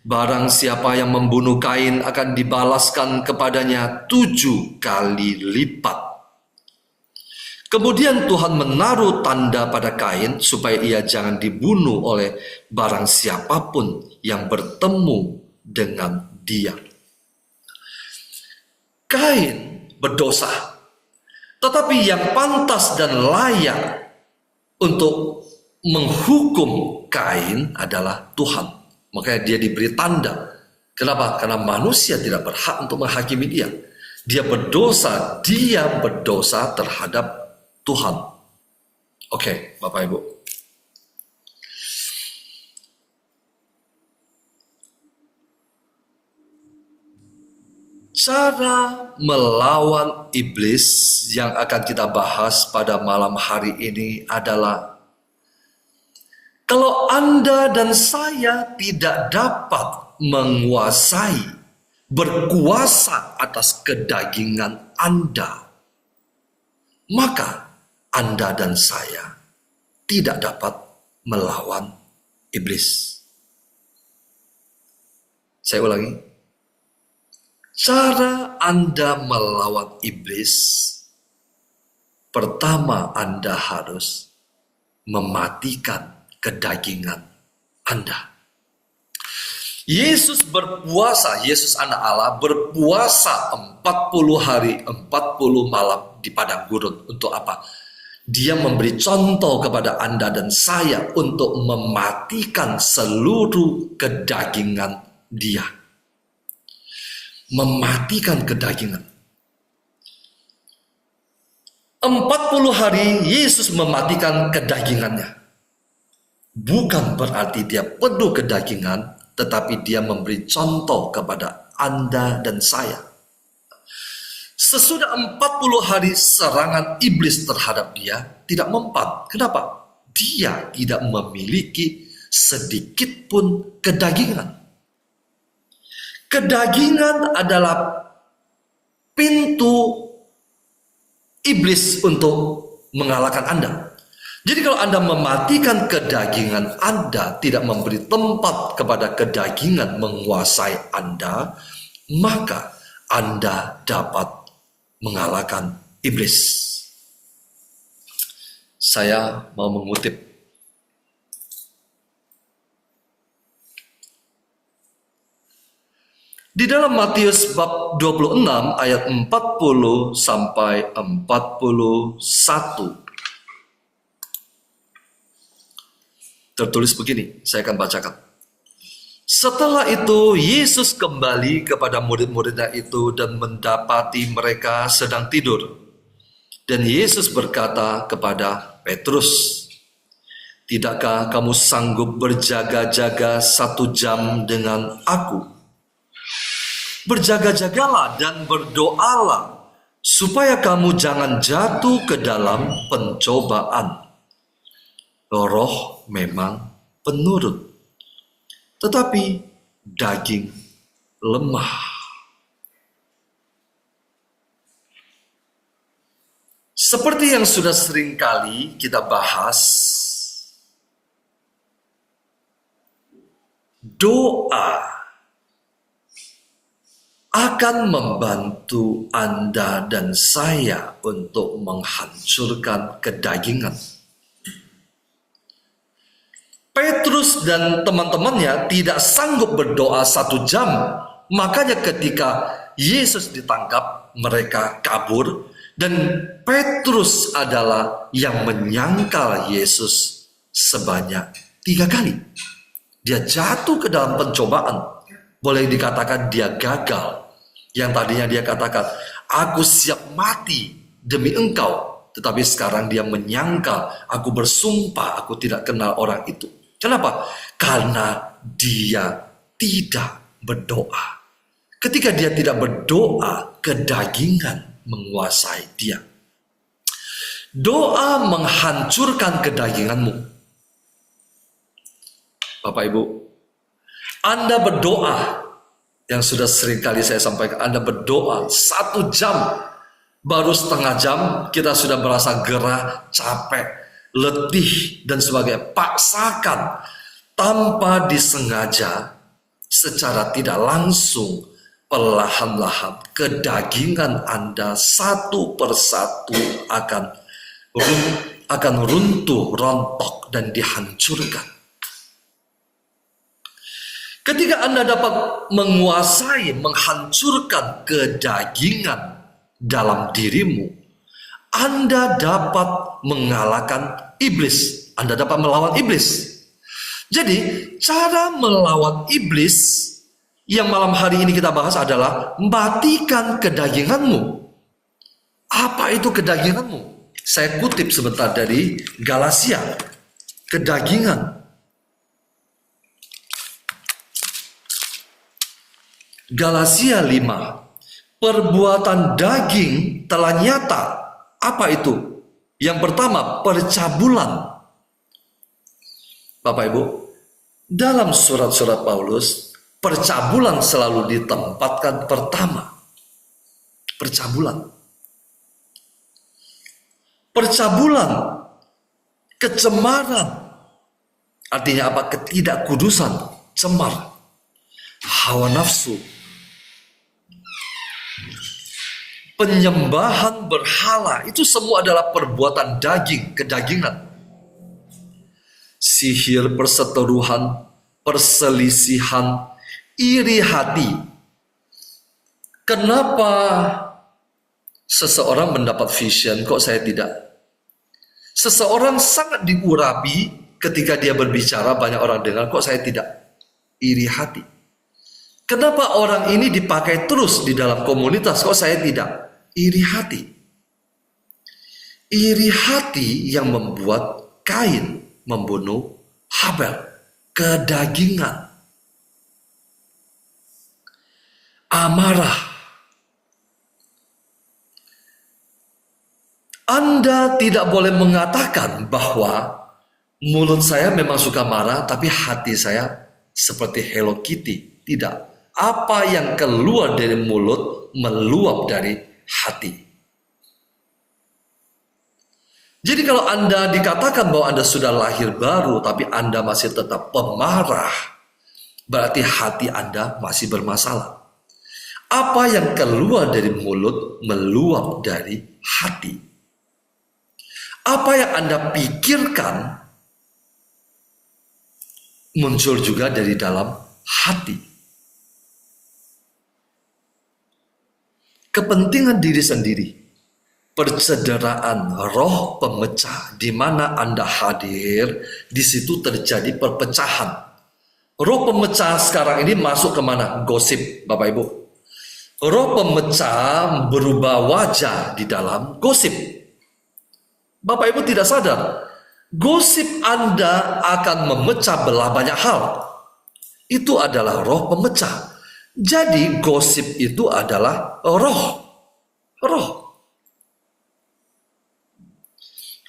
Barang siapa yang membunuh Kain akan dibalaskan kepadanya 7 kali lipat. Kemudian Tuhan menaruh tanda pada Kain supaya ia jangan dibunuh oleh barang siapapun yang bertemu dengan dia. Kain berdosa, tetapi yang pantas dan layak untuk menghukum Kain adalah Tuhan. Makanya dia diberi tanda. Kenapa? Karena manusia tidak berhak untuk menghakimi dia. Dia berdosa terhadap Tuhan. Oke, Bapak Ibu. Cara melawan iblis yang akan kita bahas pada malam hari ini adalah, kalau Anda dan saya tidak dapat menguasai, berkuasa atas kedagingan Anda, maka Anda dan saya tidak dapat melawan iblis. Saya ulangi. Cara Anda melawan iblis, pertama Anda harus mematikan kedagingan Anda. Yesus berpuasa, Yesus anak Allah berpuasa 40 hari 40 malam di padang gurun. Untuk apa? Dia memberi contoh kepada Anda dan saya untuk mematikan seluruh kedagingan dia. Mematikan kedagingan. 40 hari Yesus mematikan kedagingannya. Bukan berarti dia penuh kedagingan, tetapi dia memberi contoh kepada Anda dan saya. Sesudah 40 hari serangan iblis terhadap dia tidak mempan. Kenapa? Dia tidak memiliki sedikit pun kedagingan. Kedagingan adalah pintu iblis untuk mengalahkan Anda. Jadi kalau Anda mematikan kedagingan Anda, tidak memberi tempat kepada kedagingan menguasai Anda, maka Anda dapat mengalahkan iblis. Saya mau mengutip di dalam Matius bab 26 ayat 40 sampai 41. Tertulis begini, saya akan bacakan. Setelah itu, Yesus kembali kepada murid-muridnya itu dan mendapati mereka sedang tidur. Dan Yesus berkata kepada Petrus, "Tidakkah kamu sanggup berjaga-jaga 1 jam dengan aku? Berjaga-jagalah dan berdoalah, supaya kamu jangan jatuh ke dalam pencobaan. Roh memang penurut, tetapi daging lemah." Seperti yang sudah sering kali kita bahas, doa akan membantu Anda dan saya untuk menghancurkan kedagingan. Petrus dan teman-temannya tidak sanggup berdoa 1 jam. Makanya ketika Yesus ditangkap, mereka kabur. Dan Petrus adalah yang menyangkal Yesus sebanyak 3 kali. Dia jatuh ke dalam pencobaan. Boleh dikatakan dia gagal. Yang tadinya dia katakan, "Aku siap mati demi engkau." Tetapi sekarang dia menyangkal, "Aku bersumpah aku tidak kenal orang itu." Kenapa? Karena dia tidak berdoa. Ketika dia tidak berdoa, kedagingan menguasai dia. Doa menghancurkan kedaginganmu. Bapak Ibu, Anda berdoa, yang sudah sering kali saya sampaikan, Anda berdoa 1 jam, baru setengah jam kita sudah merasa gerah, capek, letih, dan sebagainya. Paksakan tanpa disengaja, secara tidak langsung, perlahan-lahan kedagingan Anda satu persatu akan runtuh, rontok, dan dihancurkan. Ketika Anda dapat menguasai, menghancurkan kedagingan dalam dirimu, Anda dapat mengalahkan iblis. Anda dapat melawan iblis. Jadi, cara melawan iblis yang malam hari ini kita bahas adalah matikan kedaginganmu. Apa itu kedaginganmu? Saya kutip sebentar dari Galatia. Kedagingan. Galatia 5. Perbuatan daging telah nyata. Apa itu? Yang pertama, percabulan. Bapak Ibu, dalam surat-surat Paulus, percabulan selalu ditempatkan pertama. Percabulan. Percabulan, kecemaran. Artinya apa? Ketidakkudusan, cemar, hawa nafsu, penyembahan berhala, itu semua adalah perbuatan daging, kedagingan. Sihir, perseteruhan, perselisihan, iri hati. Kenapa seseorang mendapat vision, kok saya tidak? Seseorang sangat diurapi ketika dia berbicara, banyak orang dengar, kok saya tidak? Iri hati. Kenapa orang ini dipakai terus di dalam komunitas, kok saya tidak? Iri hati. Iri hati yang membuat Kain membunuh Habel. Kedagingan. Amarah. Anda tidak boleh mengatakan bahwa mulut saya memang suka marah, tapi hati saya seperti Hello Kitty. Tidak. Apa yang keluar dari mulut meluap dari hati. Jadi kalau Anda dikatakan bahwa Anda sudah lahir baru, tapi Anda masih tetap pemarah, berarti hati Anda masih bermasalah. Apa yang keluar dari mulut meluap dari hati. Apa yang Anda pikirkan muncul juga dari dalam hati. Kepentingan diri sendiri, percederaan roh pemecah, di mana Anda hadir, di situ terjadi perpecahan. Roh pemecah sekarang ini masuk kemana? Gosip, Bapak Ibu. Roh pemecah berubah wajah di dalam gosip. Bapak Ibu tidak sadar, gosip Anda akan memecah belah banyak hal. Itu adalah roh pemecah. Jadi gosip itu adalah roh.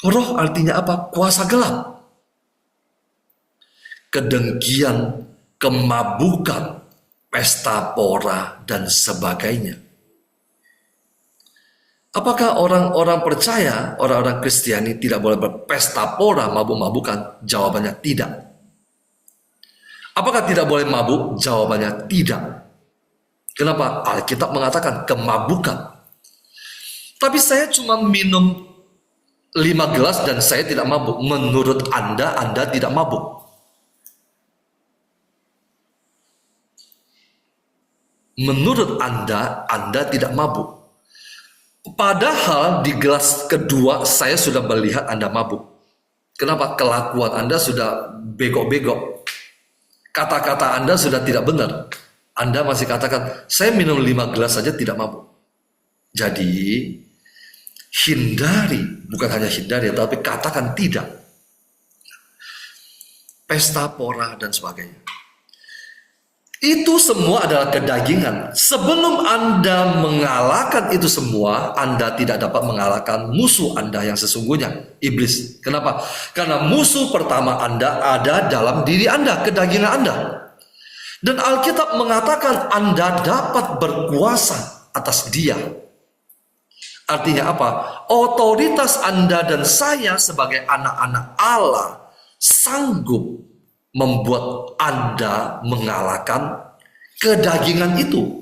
Roh artinya apa? Kuasa gelap. Kedengkian, kemabukan, pesta pora, dan sebagainya. Apakah orang-orang percaya, orang-orang Kristiani tidak boleh berpesta pora, mabuk-mabukan? Jawabannya tidak. Apakah tidak boleh mabuk? Jawabannya tidak. Kenapa? Alkitab mengatakan kemabukan. Tapi saya cuma minum 5 gelas dan saya tidak mabuk. Menurut Anda tidak mabuk. Menurut Anda tidak mabuk. Padahal di gelas kedua saya sudah melihat Anda mabuk. Kenapa? Kelakuan Anda sudah begok-begok. Kata-kata Anda sudah tidak benar. Anda masih katakan, saya minum 5 gelas saja tidak mabuk. Jadi, hindari, bukan hanya hindari, tapi katakan tidak. Pesta pora dan sebagainya. Itu semua adalah kedagingan. Sebelum Anda mengalahkan itu semua, Anda tidak dapat mengalahkan musuh Anda yang sesungguhnya, iblis. Kenapa? Karena musuh pertama Anda ada dalam diri Anda, kedagingan Anda. Dan Alkitab mengatakan Anda dapat berkuasa atas dia. Artinya apa? Otoritas Anda dan saya sebagai anak-anak Allah sanggup membuat Anda mengalahkan kedagingan itu.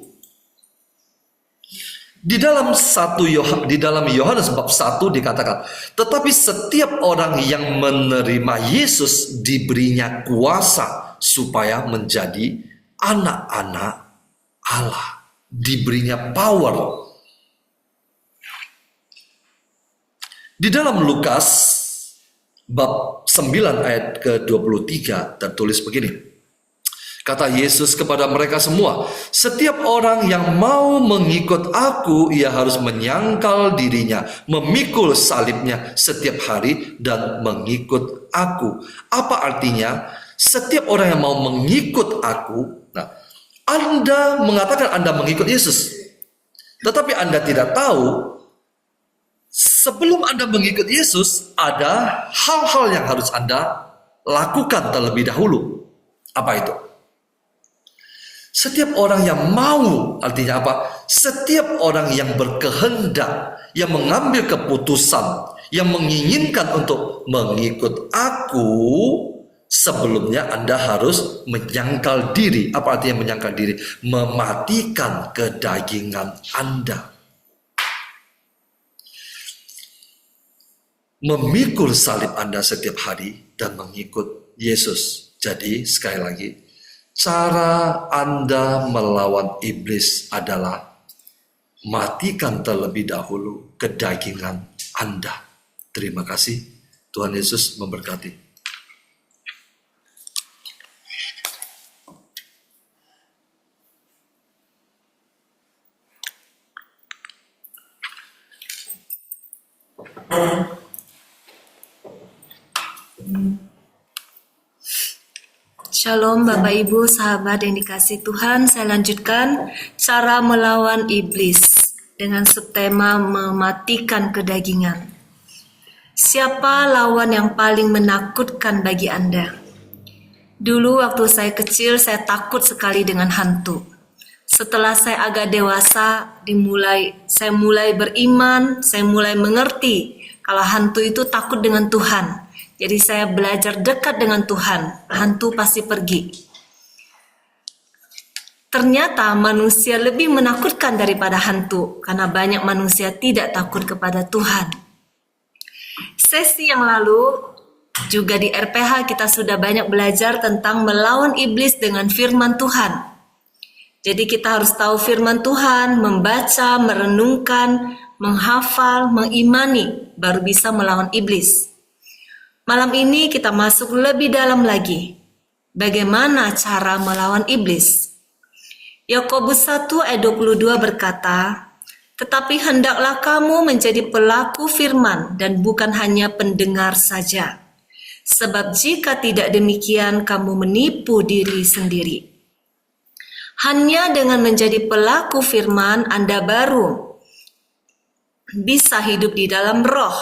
Di dalam Yohanes bab 1 dikatakan, tetapi setiap orang yang menerima Yesus diberinya kuasa supaya menjadi anak-anak Allah. Diberinya power. Di dalam Lukas bab 9 ayat ke-23 tertulis begini. Kata Yesus kepada mereka semua, setiap orang yang mau mengikut aku, ia harus menyangkal dirinya, memikul salibnya setiap hari dan mengikut aku. Apa artinya? Setiap orang yang mau mengikut aku, nah, Anda mengatakan Anda mengikut Yesus. Tetapi Anda tidak tahu, sebelum Anda mengikut Yesus, ada hal-hal yang harus Anda lakukan terlebih dahulu. Apa itu? Setiap orang yang mau, artinya apa? Setiap orang yang berkehendak, yang mengambil keputusan, yang menginginkan untuk mengikut aku, sebelumnya Anda harus menyangkal diri. Apa artinya menyangkal diri? Mematikan kedagingan Anda. Memikul salib Anda setiap hari dan mengikut Yesus. Jadi sekali lagi, cara Anda melawan iblis adalah matikan terlebih dahulu kedagingan Anda. Terima kasih. Tuhan Yesus memberkati. Shalom Bapak Ibu sahabat yang dikasihi Tuhan. Saya lanjutkan cara melawan iblis dengan subtema mematikan kedagingan. Siapa lawan yang paling menakutkan bagi Anda? Dulu waktu saya kecil saya takut sekali dengan hantu. Setelah saya agak dewasa, saya mulai beriman, saya mulai mengerti Kalau hantu itu takut dengan Tuhan. Jadi saya belajar dekat dengan Tuhan. Hantu pasti pergi. Ternyata manusia lebih menakutkan daripada hantu. Karena banyak manusia tidak takut kepada Tuhan. Sesi yang lalu juga di RPH kita sudah banyak belajar tentang melawan iblis dengan firman Tuhan. Jadi kita harus tahu firman Tuhan, membaca, merenungkan, menghafal, mengimani, baru bisa melawan iblis. Malam ini kita masuk lebih dalam lagi. Bagaimana cara melawan iblis? Yakobus 1 ayat 22 berkata, "Tetapi hendaklah kamu menjadi pelaku firman dan bukan hanya pendengar saja. Sebab jika tidak demikian kamu menipu diri sendiri." Hanya dengan menjadi pelaku firman Anda baru bisa hidup di dalam roh,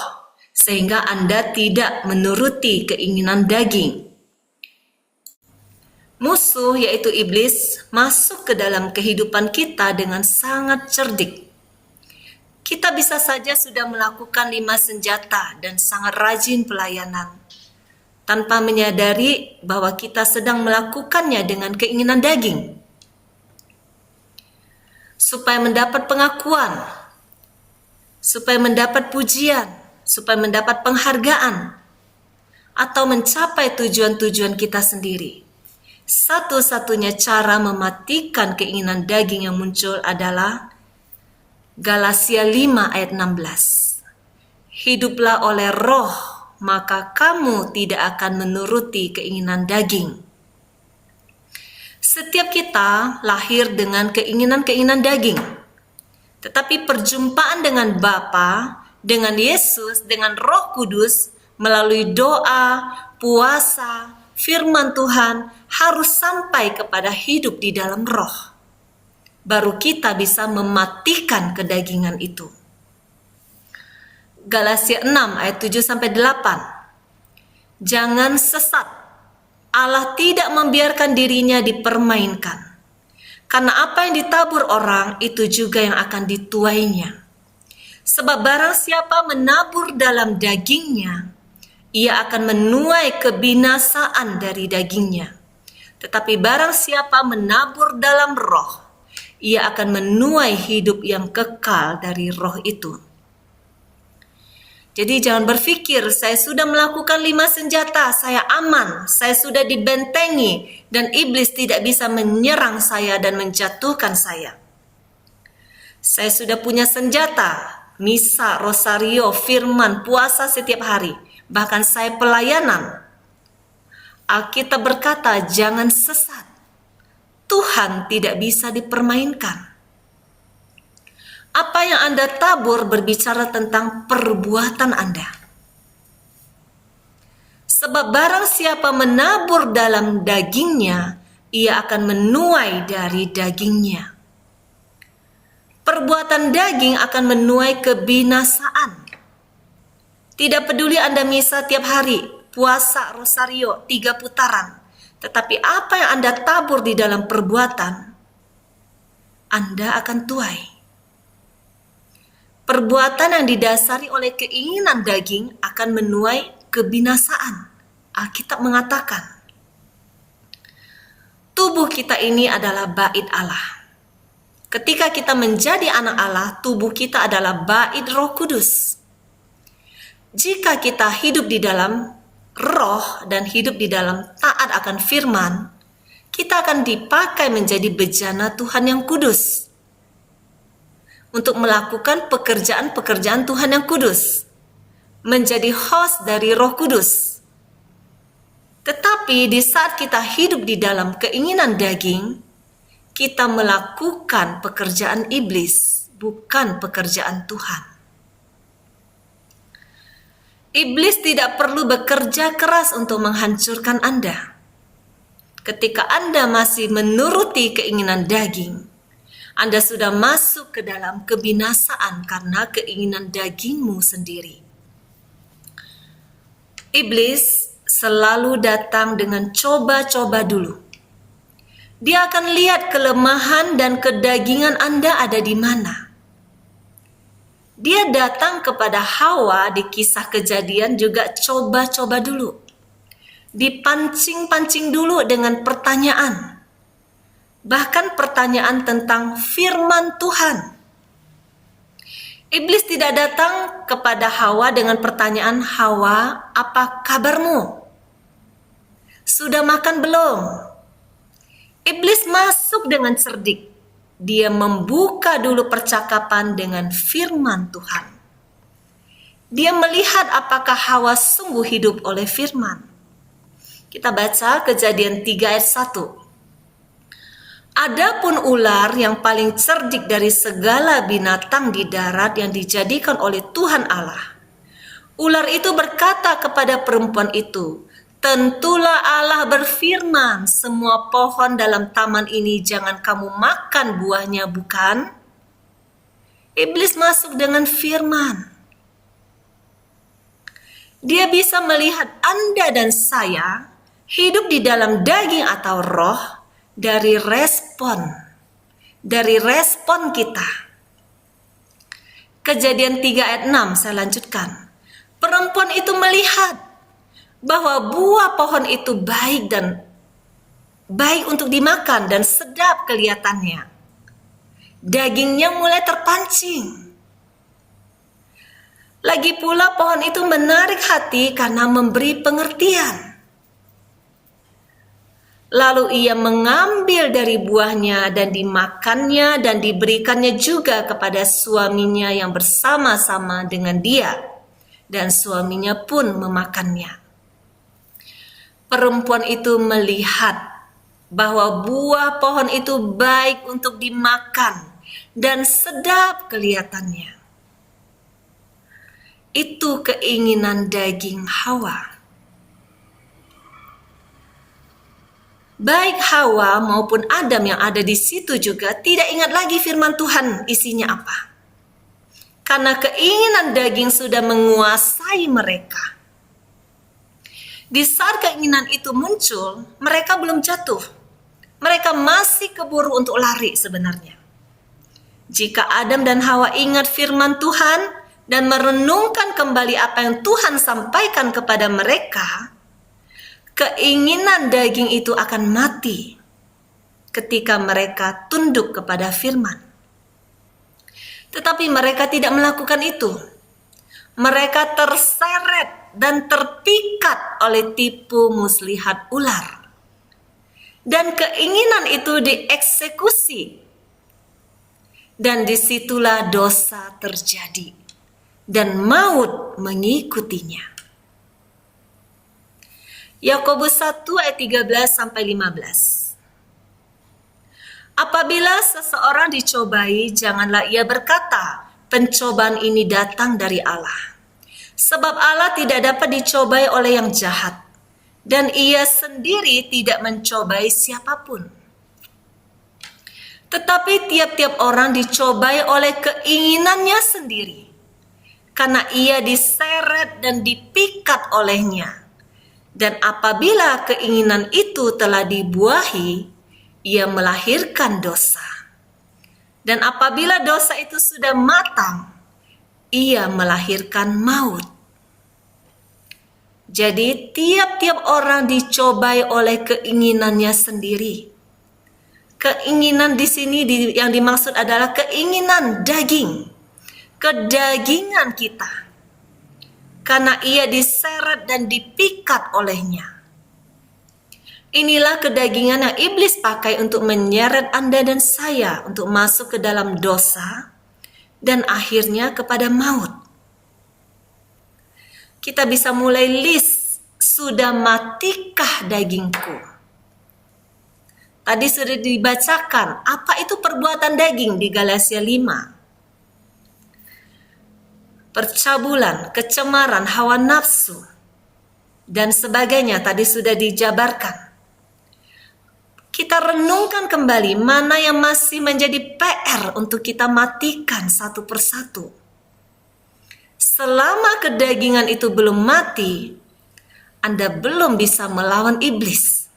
sehingga Anda tidak menuruti keinginan daging. Musuh yaitu iblis masuk ke dalam kehidupan kita dengan sangat cerdik. Kita bisa saja sudah melakukan 5 senjata dan sangat rajin pelayanan, tanpa menyadari bahwa kita sedang melakukannya dengan keinginan daging. Supaya mendapat pengakuan, supaya mendapat pujian, supaya mendapat penghargaan, atau mencapai tujuan-tujuan kita sendiri. Satu-satunya cara mematikan keinginan daging yang muncul adalah Galatia 5 ayat 16. Hiduplah oleh roh, maka kamu tidak akan menuruti keinginan daging. Setiap kita lahir dengan keinginan-keinginan daging. Tetapi perjumpaan dengan Bapa, dengan Yesus, dengan Roh Kudus, melalui doa, puasa, firman Tuhan, harus sampai kepada hidup di dalam roh. Baru kita bisa mematikan kedagingan itu. Galatia 6 ayat 7-8. Jangan sesat. Allah tidak membiarkan dirinya dipermainkan. Karena apa yang ditabur orang, itu juga yang akan dituainya. Sebab barang siapa menabur dalam dagingnya, ia akan menuai kebinasaan dari dagingnya. Tetapi barang siapa menabur dalam roh, ia akan menuai hidup yang kekal dari roh itu. Jadi jangan berpikir, saya sudah melakukan 5 senjata, saya aman, saya sudah dibentengi, dan iblis tidak bisa menyerang saya dan menjatuhkan saya. Saya sudah punya senjata, misa, rosario, firman, puasa setiap hari. Bahkan saya pelayanan. Alkitab berkata, jangan sesat. Tuhan tidak bisa dipermainkan. Apa yang Anda tabur berbicara tentang perbuatan Anda. Sebab barang siapa menabur dalam dagingnya, ia akan menuai dari dagingnya. Perbuatan daging akan menuai kebinasaan. Tidak peduli Anda misa tiap hari, puasa, rosario, 3 putaran. Tetapi apa yang Anda tabur di dalam perbuatan, Anda akan tuai. Perbuatan yang didasari oleh keinginan daging akan menuai kebinasaan. Alkitab mengatakan, tubuh kita ini adalah bait Allah. Ketika kita menjadi anak Allah, tubuh kita adalah bait Roh Kudus. Jika kita hidup di dalam roh dan hidup di dalam taat akan firman, kita akan dipakai menjadi bejana Tuhan yang kudus. Untuk melakukan pekerjaan-pekerjaan Tuhan yang kudus. Menjadi host dari Roh Kudus. Tetapi di saat kita hidup di dalam keinginan daging, kita melakukan pekerjaan iblis, bukan pekerjaan Tuhan. Iblis tidak perlu bekerja keras untuk menghancurkan Anda. Ketika Anda masih menuruti keinginan daging, Anda sudah masuk ke dalam kebinasaan karena keinginan dagingmu sendiri. Iblis selalu datang dengan coba-coba dulu. Dia akan lihat kelemahan dan kedagingan Anda ada di mana. Dia datang kepada Hawa di kisah Kejadian juga coba-coba dulu. Dipancing-pancing dulu dengan pertanyaan. Bahkan pertanyaan tentang firman Tuhan. Iblis tidak datang kepada Hawa dengan pertanyaan, "Hawa, apa kabarmu? Sudah makan belum?" Iblis masuk dengan cerdik. Dia membuka dulu percakapan dengan firman Tuhan. Dia melihat apakah Hawa sungguh hidup oleh firman. Kita baca Kejadian 3 ayat 1. Adapun ular yang paling cerdik dari segala binatang di darat yang dijadikan oleh Tuhan Allah. Ular itu berkata kepada perempuan itu, "Tentulah Allah berfirman, semua pohon dalam taman ini jangan kamu makan buahnya, bukan?" Iblis masuk dengan firman. Dia bisa melihat Anda dan saya hidup di dalam daging atau roh dari respon kita. Kejadian 3 ayat 6, saya lanjutkan. Perempuan itu melihat bahwa buah pohon itu baik untuk dimakan dan sedap kelihatannya. Dagingnya mulai terpancing. Lagi pula pohon itu menarik hati karena memberi pengertian. Lalu ia mengambil dari buahnya dan dimakannya dan diberikannya juga kepada suaminya yang bersama-sama dengan dia. Dan suaminya pun memakannya. Perempuan itu melihat bahwa buah pohon itu baik untuk dimakan dan sedap kelihatannya. Itu keinginan daging Hawa. Baik Hawa maupun Adam yang ada di situ juga tidak ingat lagi firman Tuhan isinya apa. Karena keinginan daging sudah menguasai mereka. Di saat keinginan itu muncul, mereka belum jatuh. Mereka masih keburu untuk lari sebenarnya. Jika Adam dan Hawa ingat firman Tuhan dan merenungkan kembali apa yang Tuhan sampaikan kepada mereka, keinginan daging itu akan mati ketika mereka tunduk kepada firman. Tetapi mereka tidak melakukan itu. Mereka terseret dan terpikat oleh tipu muslihat ular. Dan keinginan itu dieksekusi. Dan disitulah dosa terjadi. Dan maut mengikutinya. Yakobus 1 ayat 13-15. Apabila seseorang dicobai, janganlah ia berkata, "Pencobaan ini datang dari Allah." Sebab Allah tidak dapat dicobai oleh yang jahat, dan ia sendiri tidak mencobai siapapun. Tetapi tiap-tiap orang dicobai oleh keinginannya sendiri, karena ia diseret dan dipikat olehnya. Dan apabila keinginan itu telah dibuahi, ia melahirkan dosa. Dan apabila dosa itu sudah matang, ia melahirkan maut. Jadi tiap-tiap orang dicobai oleh keinginannya sendiri. Keinginan di sini yang dimaksud adalah keinginan daging. Kedagingan kita. Karena ia diseret dan dipikat olehnya. Inilah kedagingan yang iblis pakai untuk menyeret Anda dan saya untuk masuk ke dalam dosa dan akhirnya kepada maut. Kita bisa mulai list, sudah matikah dagingku? Tadi sudah dibacakan, apa itu perbuatan daging di Galatia 5. Percabulan, kecemaran, hawa nafsu, dan sebagainya tadi sudah dijabarkan. Kita renungkan kembali mana yang masih menjadi PR untuk kita matikan satu persatu. Selama kedagingan itu belum mati, Anda belum bisa melawan iblis.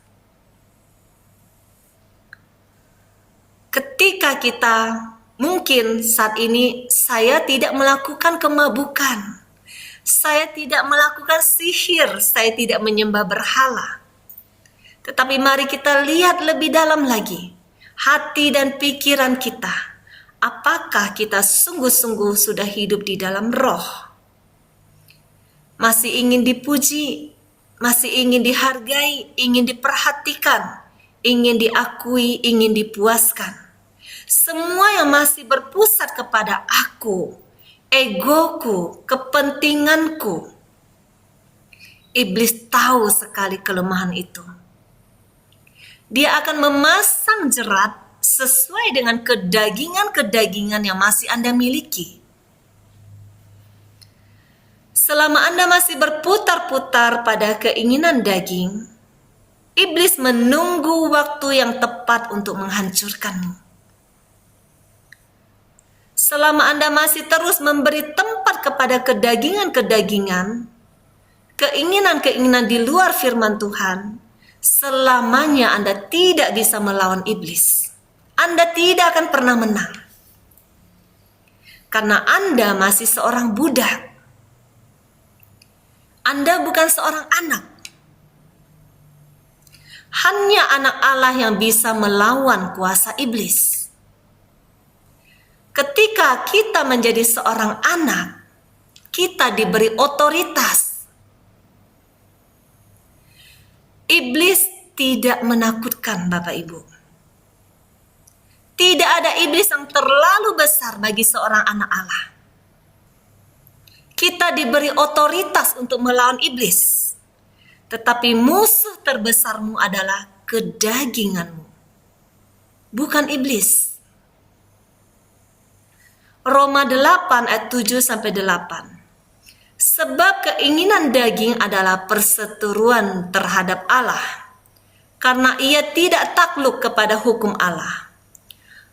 Ketika kita Mungkin saat ini saya tidak melakukan kemabukan, saya tidak melakukan sihir, saya tidak menyembah berhala. Tetapi mari kita lihat lebih dalam lagi, hati dan pikiran kita. Apakah kita sungguh-sungguh sudah hidup di dalam roh? Masih ingin dipuji, masih ingin dihargai, ingin diperhatikan, ingin diakui, ingin dipuaskan. Semua yang masih berpusat kepada aku, egoku, kepentinganku. Iblis tahu sekali kelemahan itu. Dia akan memasang jerat sesuai dengan kedagingan-kedagingan yang masih Anda miliki. Selama Anda masih berputar-putar pada keinginan daging, iblis menunggu waktu yang tepat untuk menghancurkanmu. Selama Anda masih terus memberi tempat kepada kedagingan-kedagingan, keinginan-keinginan di luar firman Tuhan, selamanya Anda tidak bisa melawan iblis. Anda tidak akan pernah menang. Karena Anda masih seorang budak. Anda bukan seorang anak. Hanya anak Allah yang bisa melawan kuasa iblis. Ketika kita menjadi seorang anak, kita diberi otoritas. Iblis tidak menakutkan, Bapak Ibu. Tidak ada iblis yang terlalu besar bagi seorang anak Allah. Kita diberi otoritas untuk melawan iblis. Tetapi musuh terbesarmu adalah kedaginganmu, bukan iblis. Roma 8 ayat 7-8. Sebab keinginan daging adalah perseteruan terhadap Allah, karena ia tidak takluk kepada hukum Allah.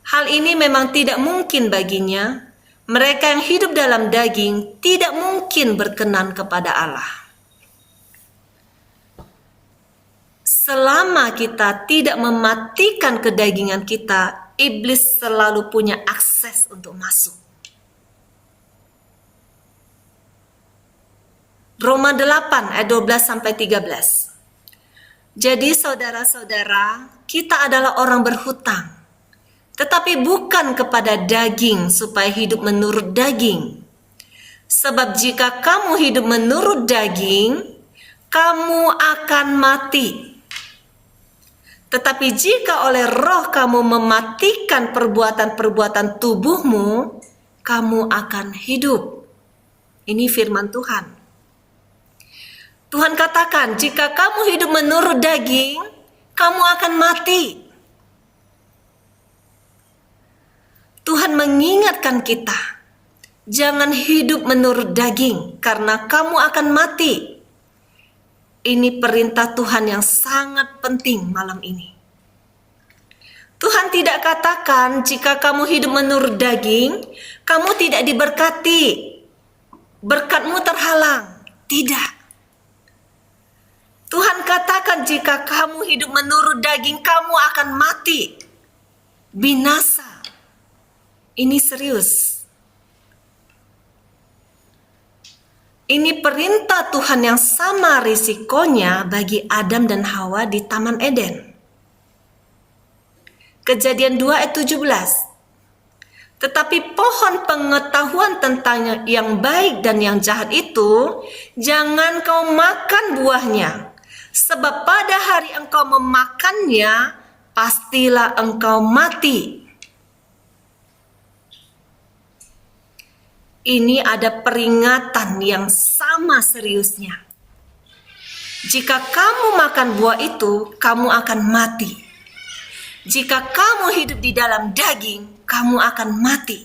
Hal ini memang tidak mungkin baginya. Mereka yang hidup dalam daging tidak mungkin berkenan kepada Allah. Selama kita tidak mematikan kedagingan kita, iblis selalu punya akses untuk masuk. Roma 8 ayat 12-13. Jadi saudara-saudara, kita adalah orang berhutang, tetapi bukan kepada daging supaya hidup menurut daging. Sebab jika kamu hidup menurut daging, kamu akan mati. Tetapi jika oleh roh kamu mematikan perbuatan-perbuatan tubuhmu, kamu akan hidup. Ini firman Tuhan. Tuhan katakan, jika kamu hidup menurut daging, kamu akan mati. Tuhan mengingatkan kita, jangan hidup menurut daging, karena kamu akan mati. Ini perintah Tuhan yang sangat penting malam ini. Tuhan tidak katakan, jika kamu hidup menurut daging, kamu tidak diberkati, berkatmu terhalang. Tidak. Tuhan katakan jika kamu hidup menurut daging, kamu akan mati, binasa. Ini serius. Ini perintah Tuhan yang sama risikonya bagi Adam dan Hawa di Taman Eden. Kejadian 2 ayat 17. Tetapi pohon pengetahuan tentang yang baik dan yang jahat itu, jangan kau makan buahnya. Sebab pada hari engkau memakannya, pastilah engkau mati. Ini ada peringatan yang sama seriusnya. Jika kamu makan buah itu, kamu akan mati. Jika kamu hidup di dalam daging, kamu akan mati.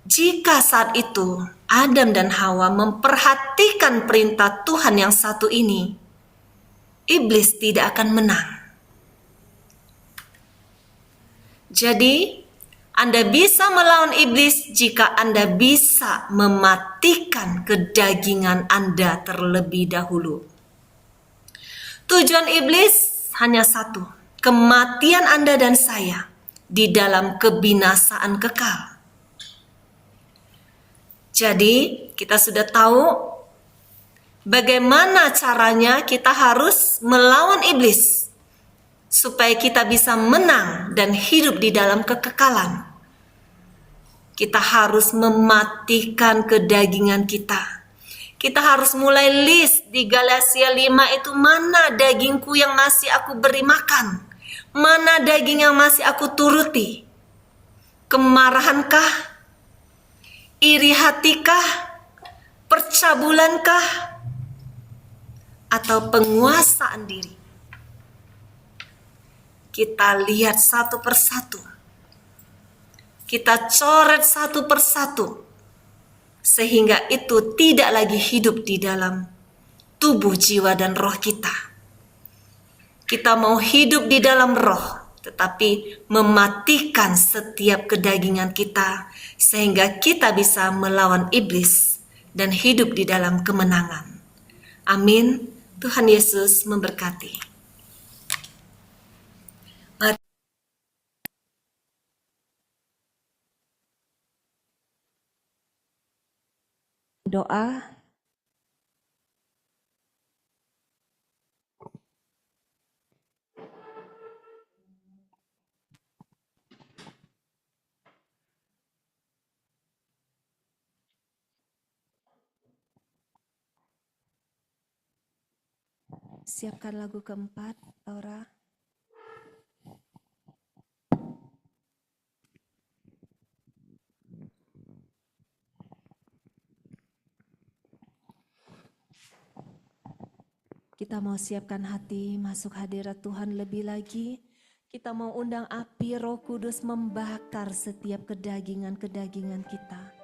Jika saat itu Adam dan Hawa memperhatikan perintah Tuhan yang satu ini, iblis tidak akan menang. Jadi, Anda bisa melawan iblis jika Anda bisa mematikan kedagingan Anda terlebih dahulu. Tujuan iblis hanya satu, kematian Anda dan saya di dalam kebinasaan kekal. Jadi, kita sudah tahu bagaimana caranya kita harus melawan iblis supaya kita bisa menang dan hidup di dalam kekekalan. Kita harus mematikan kedagingan kita. Kita harus mulai list di Galatia 5 itu, mana dagingku yang masih aku beri makan? Mana daging yang masih aku turuti? Kemarahankah? Iri hatikah? Percabulankah? Atau penguasaan diri? Kita lihat satu persatu. Kita coret satu persatu. Sehingga itu tidak lagi hidup di dalam tubuh, jiwa, dan roh kita. Kita mau hidup di dalam roh, tetapi mematikan setiap kedagingan kita, sehingga kita bisa melawan iblis dan hidup di dalam kemenangan. Amin. Tuhan Yesus memberkati. Doa. Siapkan lagu keempat, Laura. Kita mau siapkan hati masuk hadirat Tuhan lebih lagi. Kita mau undang api Roh Kudus membakar setiap kedagingan-kedagingan kita.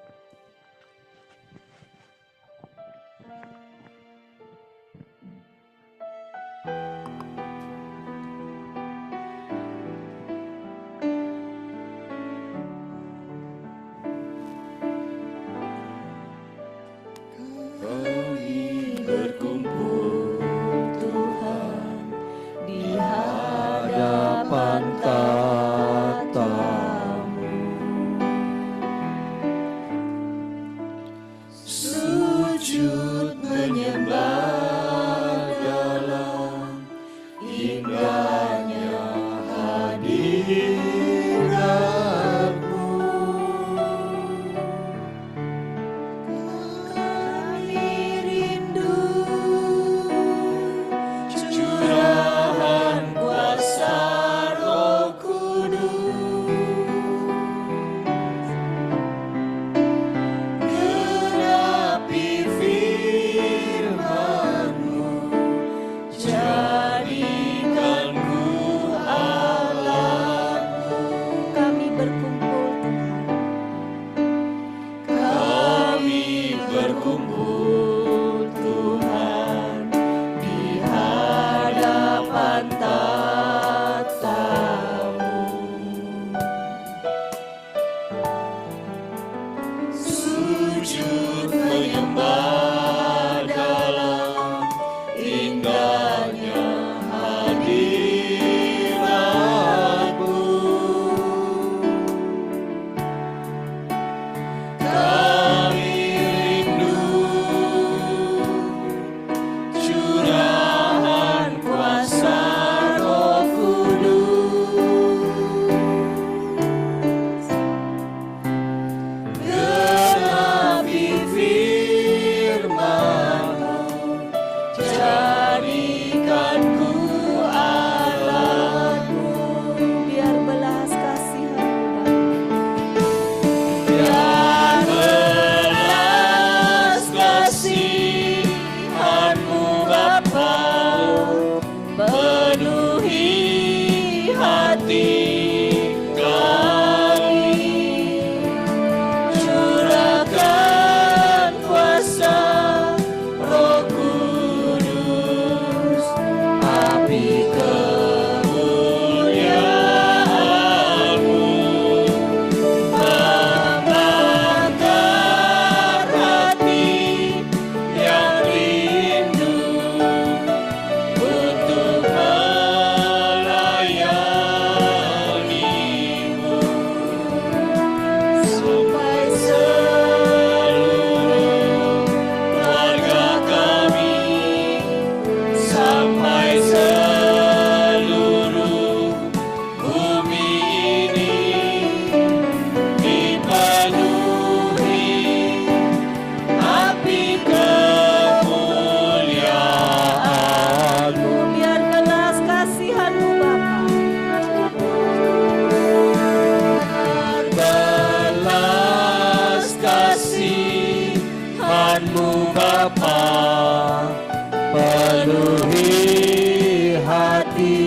Firman-Mu Bapa, penuhi hati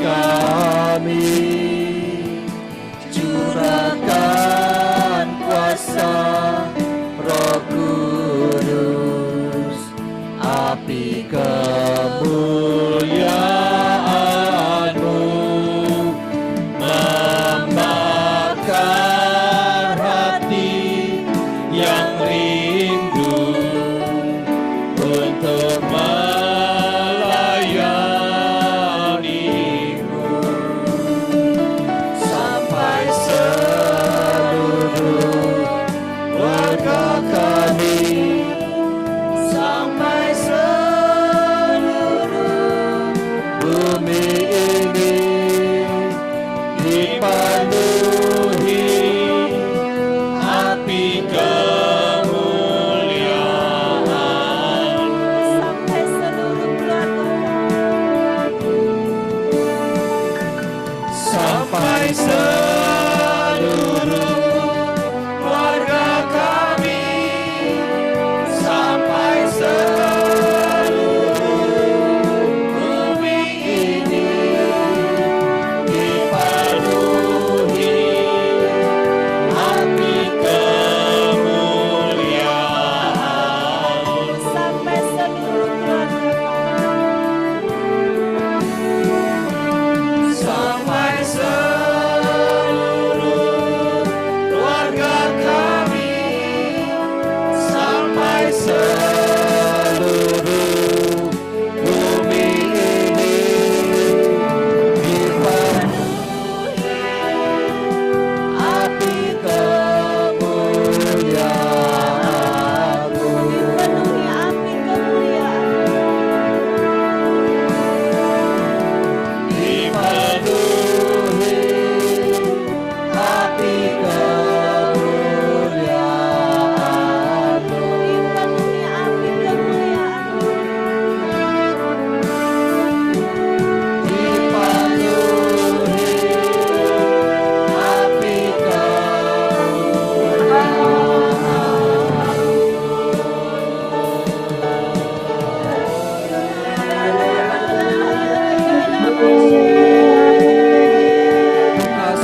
kami, curahkan kuasa Roh Kudus, api kemuliaan-Mu membakar hati yang rindu untuk melayani-Mu, sampai seluruh warga kami, sampai seluruh bumi ini dipenuhi api kemuliaan, Sampai seluruh sampai seluruh keluarga kami, sampai seluruh bumi ini dipenuhi api kemuliaan, sampai seluruh sampai seluruh keluarga kami, sampai seluruh bumi ini dipenuhi api kemuliaan-Mu, penuhi api kemuliaan. dipenuhi api kemuliaan-Mu, Dipenuhi api kemuliaan. dipenuhi api kemuliaan.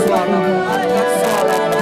Suaramu, angkat suaramu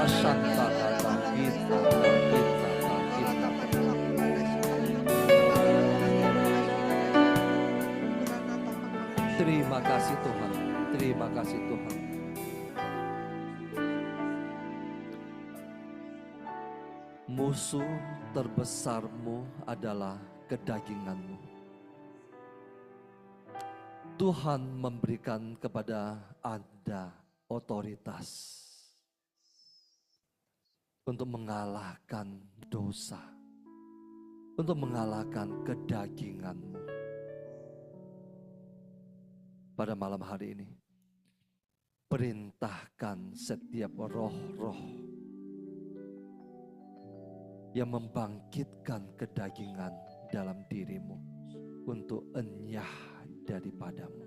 Shanta kata kita. Terima kasih Tuhan. Terima kasih Tuhan. Musuh terbesarmu adalah kedaginganmu. Tuhan memberikan kepada Anda otoritas untuk mengalahkan dosa, untuk mengalahkan kedaginganmu. Pada malam hari ini, perintahkan setiap roh-roh yang membangkitkan kedagingan dalam dirimu untuk enyah daripadamu.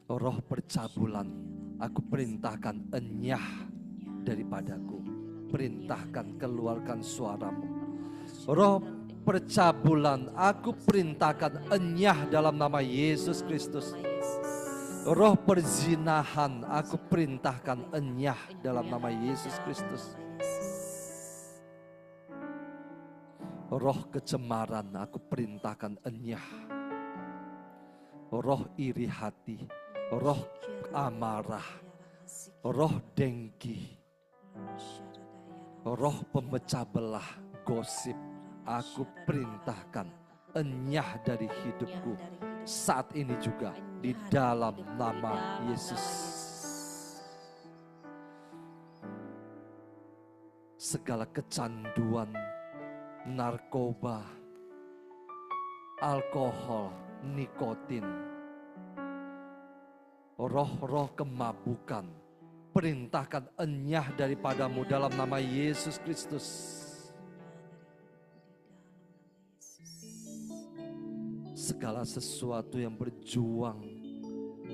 Roh percabulan, aku perintahkan enyah daripadaku. Perintahkan keluarkan suaramu. Roh percabulan, aku perintahkan enyah dalam nama Yesus Kristus. Roh perzinahan, aku perintahkan enyah dalam nama Yesus Kristus. Roh kecemaran, aku perintahkan enyah. Roh iri hati, roh amarah, roh dengki, roh pemecah belah, gosip, aku perintahkan enyah dari hidupku saat ini juga di dalam nama Yesus. Segala kecanduan, narkoba, alkohol, nikotin, roh-roh kemabukan, perintahkan enyah daripadamu dalam nama Yesus Kristus. Segala sesuatu yang berjuang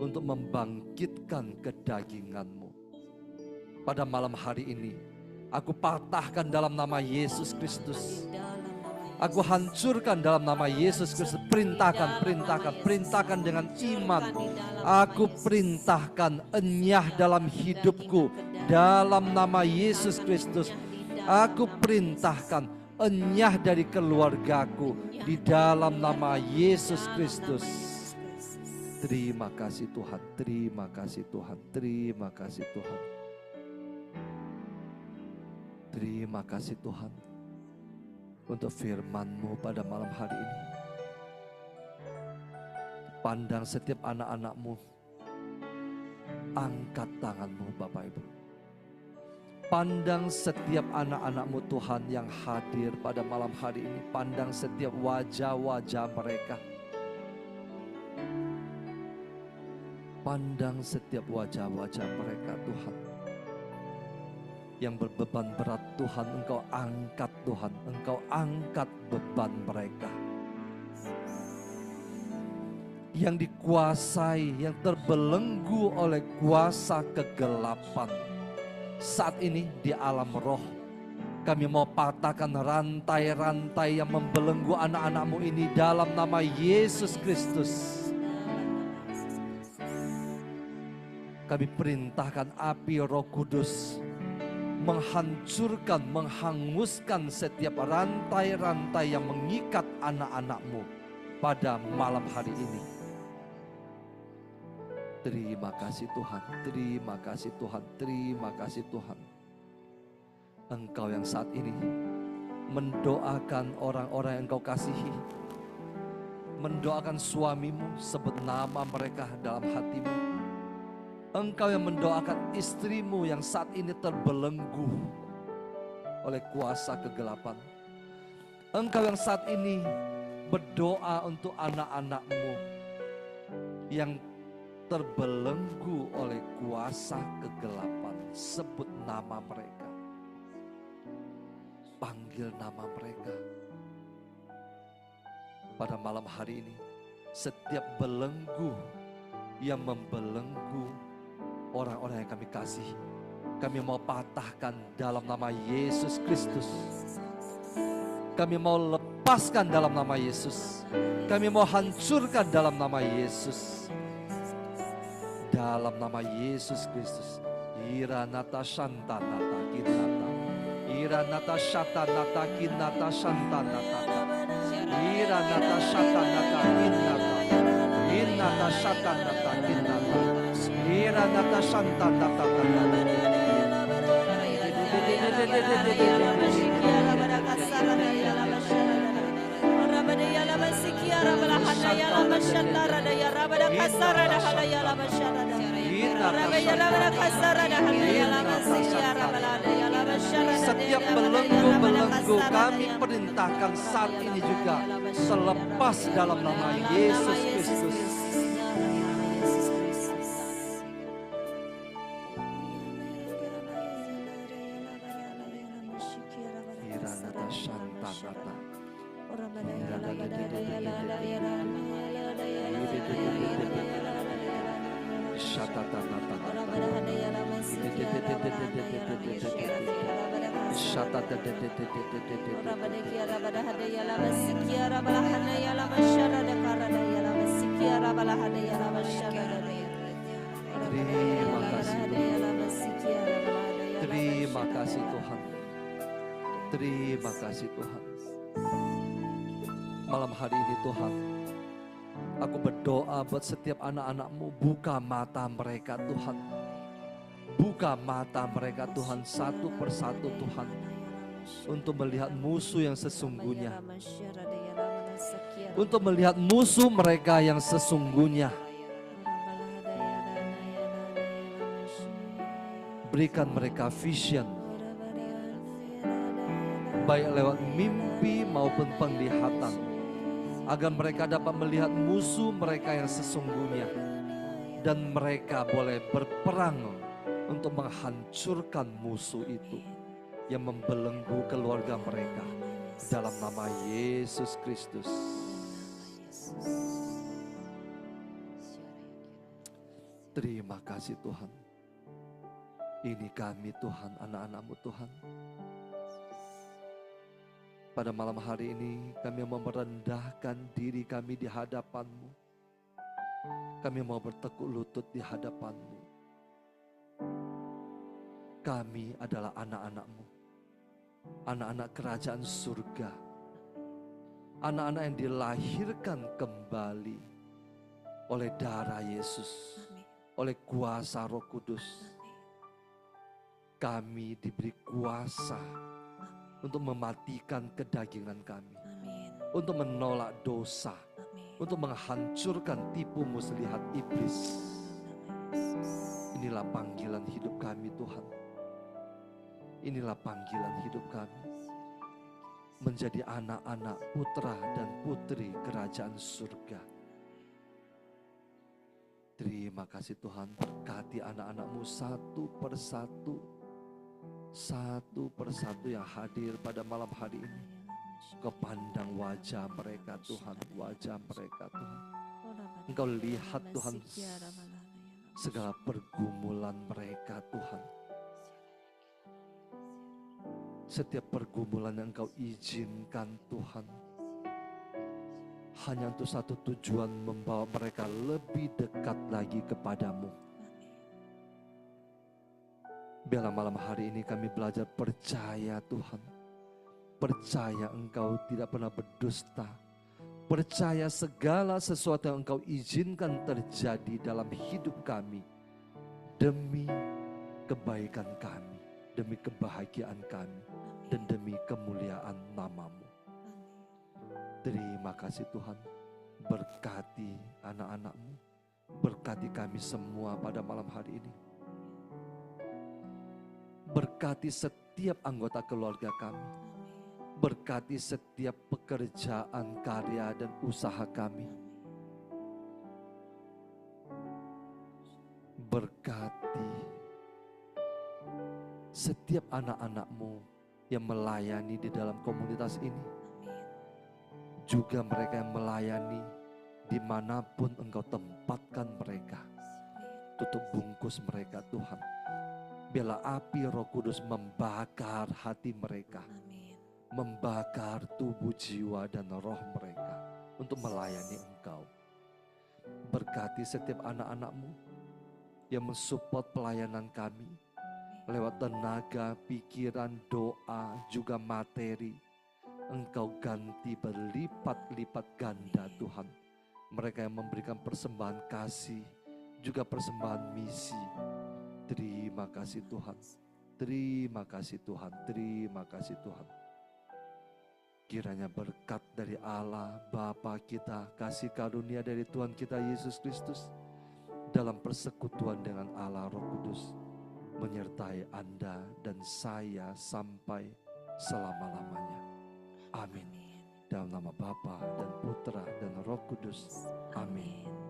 untuk membangkitkan kedaginganmu, pada malam hari ini aku patahkan dalam nama Yesus Kristus. Aku hancurkan dalam nama Yesus Kristus. Perintahkan dengan iman. Aku perintahkan enyah dalam hidupku dalam nama Yesus Kristus. Aku perintahkan enyah dari keluargaku di dalam nama Yesus Kristus. Terima kasih Tuhan, terima kasih Tuhan, terima kasih Tuhan. Terima kasih Tuhan untuk firman-Mu pada malam hari ini. Pandang setiap anak-anak-Mu. Angkat tangan-Mu Bapak Ibu. Pandang setiap anak-anak-Mu Tuhan yang hadir pada malam hari ini. Pandang setiap wajah-wajah mereka. Pandang setiap wajah-wajah mereka Tuhan. Yang berbeban berat Tuhan, Engkau angkat Tuhan. Engkau angkat beban mereka. Yang dikuasai, yang terbelenggu oleh kuasa kegelapan. Saat ini di alam roh, kami mau patahkan rantai-rantai yang membelenggu anak-anak-Mu ini dalam nama Yesus Kristus. Kami perintahkan api Roh Kudus menghancurkan, menghanguskan setiap rantai-rantai yang mengikat anak-anak-Mu pada malam hari ini. Terima kasih Tuhan, terima kasih Tuhan, terima kasih Tuhan. Engkau yang saat ini mendoakan orang-orang yang Engkau kasihi. Mendoakan suamimu, sebut nama mereka dalam hatimu. Engkau yang mendoakan istrimu yang saat ini terbelenggu oleh kuasa kegelapan. Engkau yang saat ini berdoa untuk anak-anak-Mu yang terbelenggu oleh kuasa kegelapan. Sebut nama mereka. Panggil nama mereka. Pada malam hari ini, setiap belenggu yang membelenggu orang-orang yang kami kasih, kami mau patahkan dalam nama Yesus Kristus. Kami mau lepaskan dalam nama Yesus. Kami mau hancurkan dalam nama Yesus. Dalam nama Yesus Kristus Iranata Shanta Nata Kinata. Iranata Shata Nata Kinata Shanta Nata. Iranata Shata Nata Kinata. Inata Shata Nata Kinata. Iranata Shanta Nata Setiap belenggu-belenggu kami perintahkan saat ini juga selepas dalam nama Yesus Kristus. Iranata Shantanata. Terima kasih Tuhan. Terima kasih Tuhan. Malam hari ini Tuhan, aku berdoa buat setiap anak-anak-Mu, buka mata mereka Tuhan. Buka mata mereka Tuhan satu persatu Tuhan, untuk melihat musuh yang sesungguhnya. Untuk melihat musuh mereka yang sesungguhnya. Berikan mereka vision, baik lewat mimpi maupun penglihatan, agar mereka dapat melihat musuh mereka yang sesungguhnya, dan mereka boleh berperang untuk menghancurkan musuh itu yang membelenggu keluarga mereka, dalam nama Yesus Kristus. Terima kasih Tuhan. Ini kami Tuhan, anak-anak-Mu Tuhan. Pada malam hari ini kami mau merendahkan diri kami di hadapan-Mu. Kami mau bertekuk lutut di hadapan-Mu. Kami adalah anak-anak-Mu, anak-anak kerajaan surga, anak-anak yang dilahirkan kembali oleh darah Yesus, oleh kuasa Roh Kudus. Kami diberi kuasa untuk mematikan kedagingan kami, untuk menolak dosa, untuk menghancurkan tipu muslihat iblis. Inilah panggilan hidup kami Tuhan. Inilah panggilan hidup kami, menjadi anak-anak putra dan putri kerajaan surga. Terima kasih Tuhan, berkati anak-anak-Mu satu persatu. Satu persatu yang hadir pada malam hari ini. Kau pandang wajah mereka Tuhan, wajah mereka Tuhan. Engkau lihat Tuhan segala pergumulan mereka Tuhan. Setiap pergumulan yang Engkau izinkan Tuhan, hanya untuk satu tujuan, membawa mereka lebih dekat lagi kepadamu. Biarlah malam hari ini kami belajar percaya Tuhan. Percaya Engkau tidak pernah berdusta. Percaya segala sesuatu yang Engkau izinkan terjadi dalam hidup kami, demi kebaikan kami, demi kebahagiaan kami, dan demi kemuliaan nama-Mu. Terima kasih Tuhan. Berkati anak-anak-Mu. Berkati kami semua pada malam hari ini. Berkati setiap anggota keluarga kami. Berkati setiap pekerjaan, karya, dan usaha kami. Berkati setiap anak-anak-Mu yang melayani di dalam komunitas ini. Juga mereka yang melayani dimanapun Engkau tempatkan mereka. Tutup bungkus mereka Tuhan. Biarlah api Roh Kudus membakar hati mereka. Membakar tubuh, jiwa, dan roh mereka untuk melayani Engkau. Berkati setiap anak-anak-Mu yang mensupport pelayanan kami. lewat tenaga, pikiran, doa, juga materi. Engkau ganti berlipat-lipat ganda Tuhan. Mereka yang memberikan persembahan kasih, juga persembahan misi. Terima kasih Tuhan. Terima kasih Tuhan. Terima kasih Tuhan. Kiranya berkat dari Allah Bapa kita, kasih karunia dari Tuhan kita Yesus Kristus, dalam persekutuan dengan Allah Roh Kudus, menyertai Anda dan saya sampai selama-lamanya. Amin. Dalam nama Bapa dan Putra dan Roh Kudus. Amin.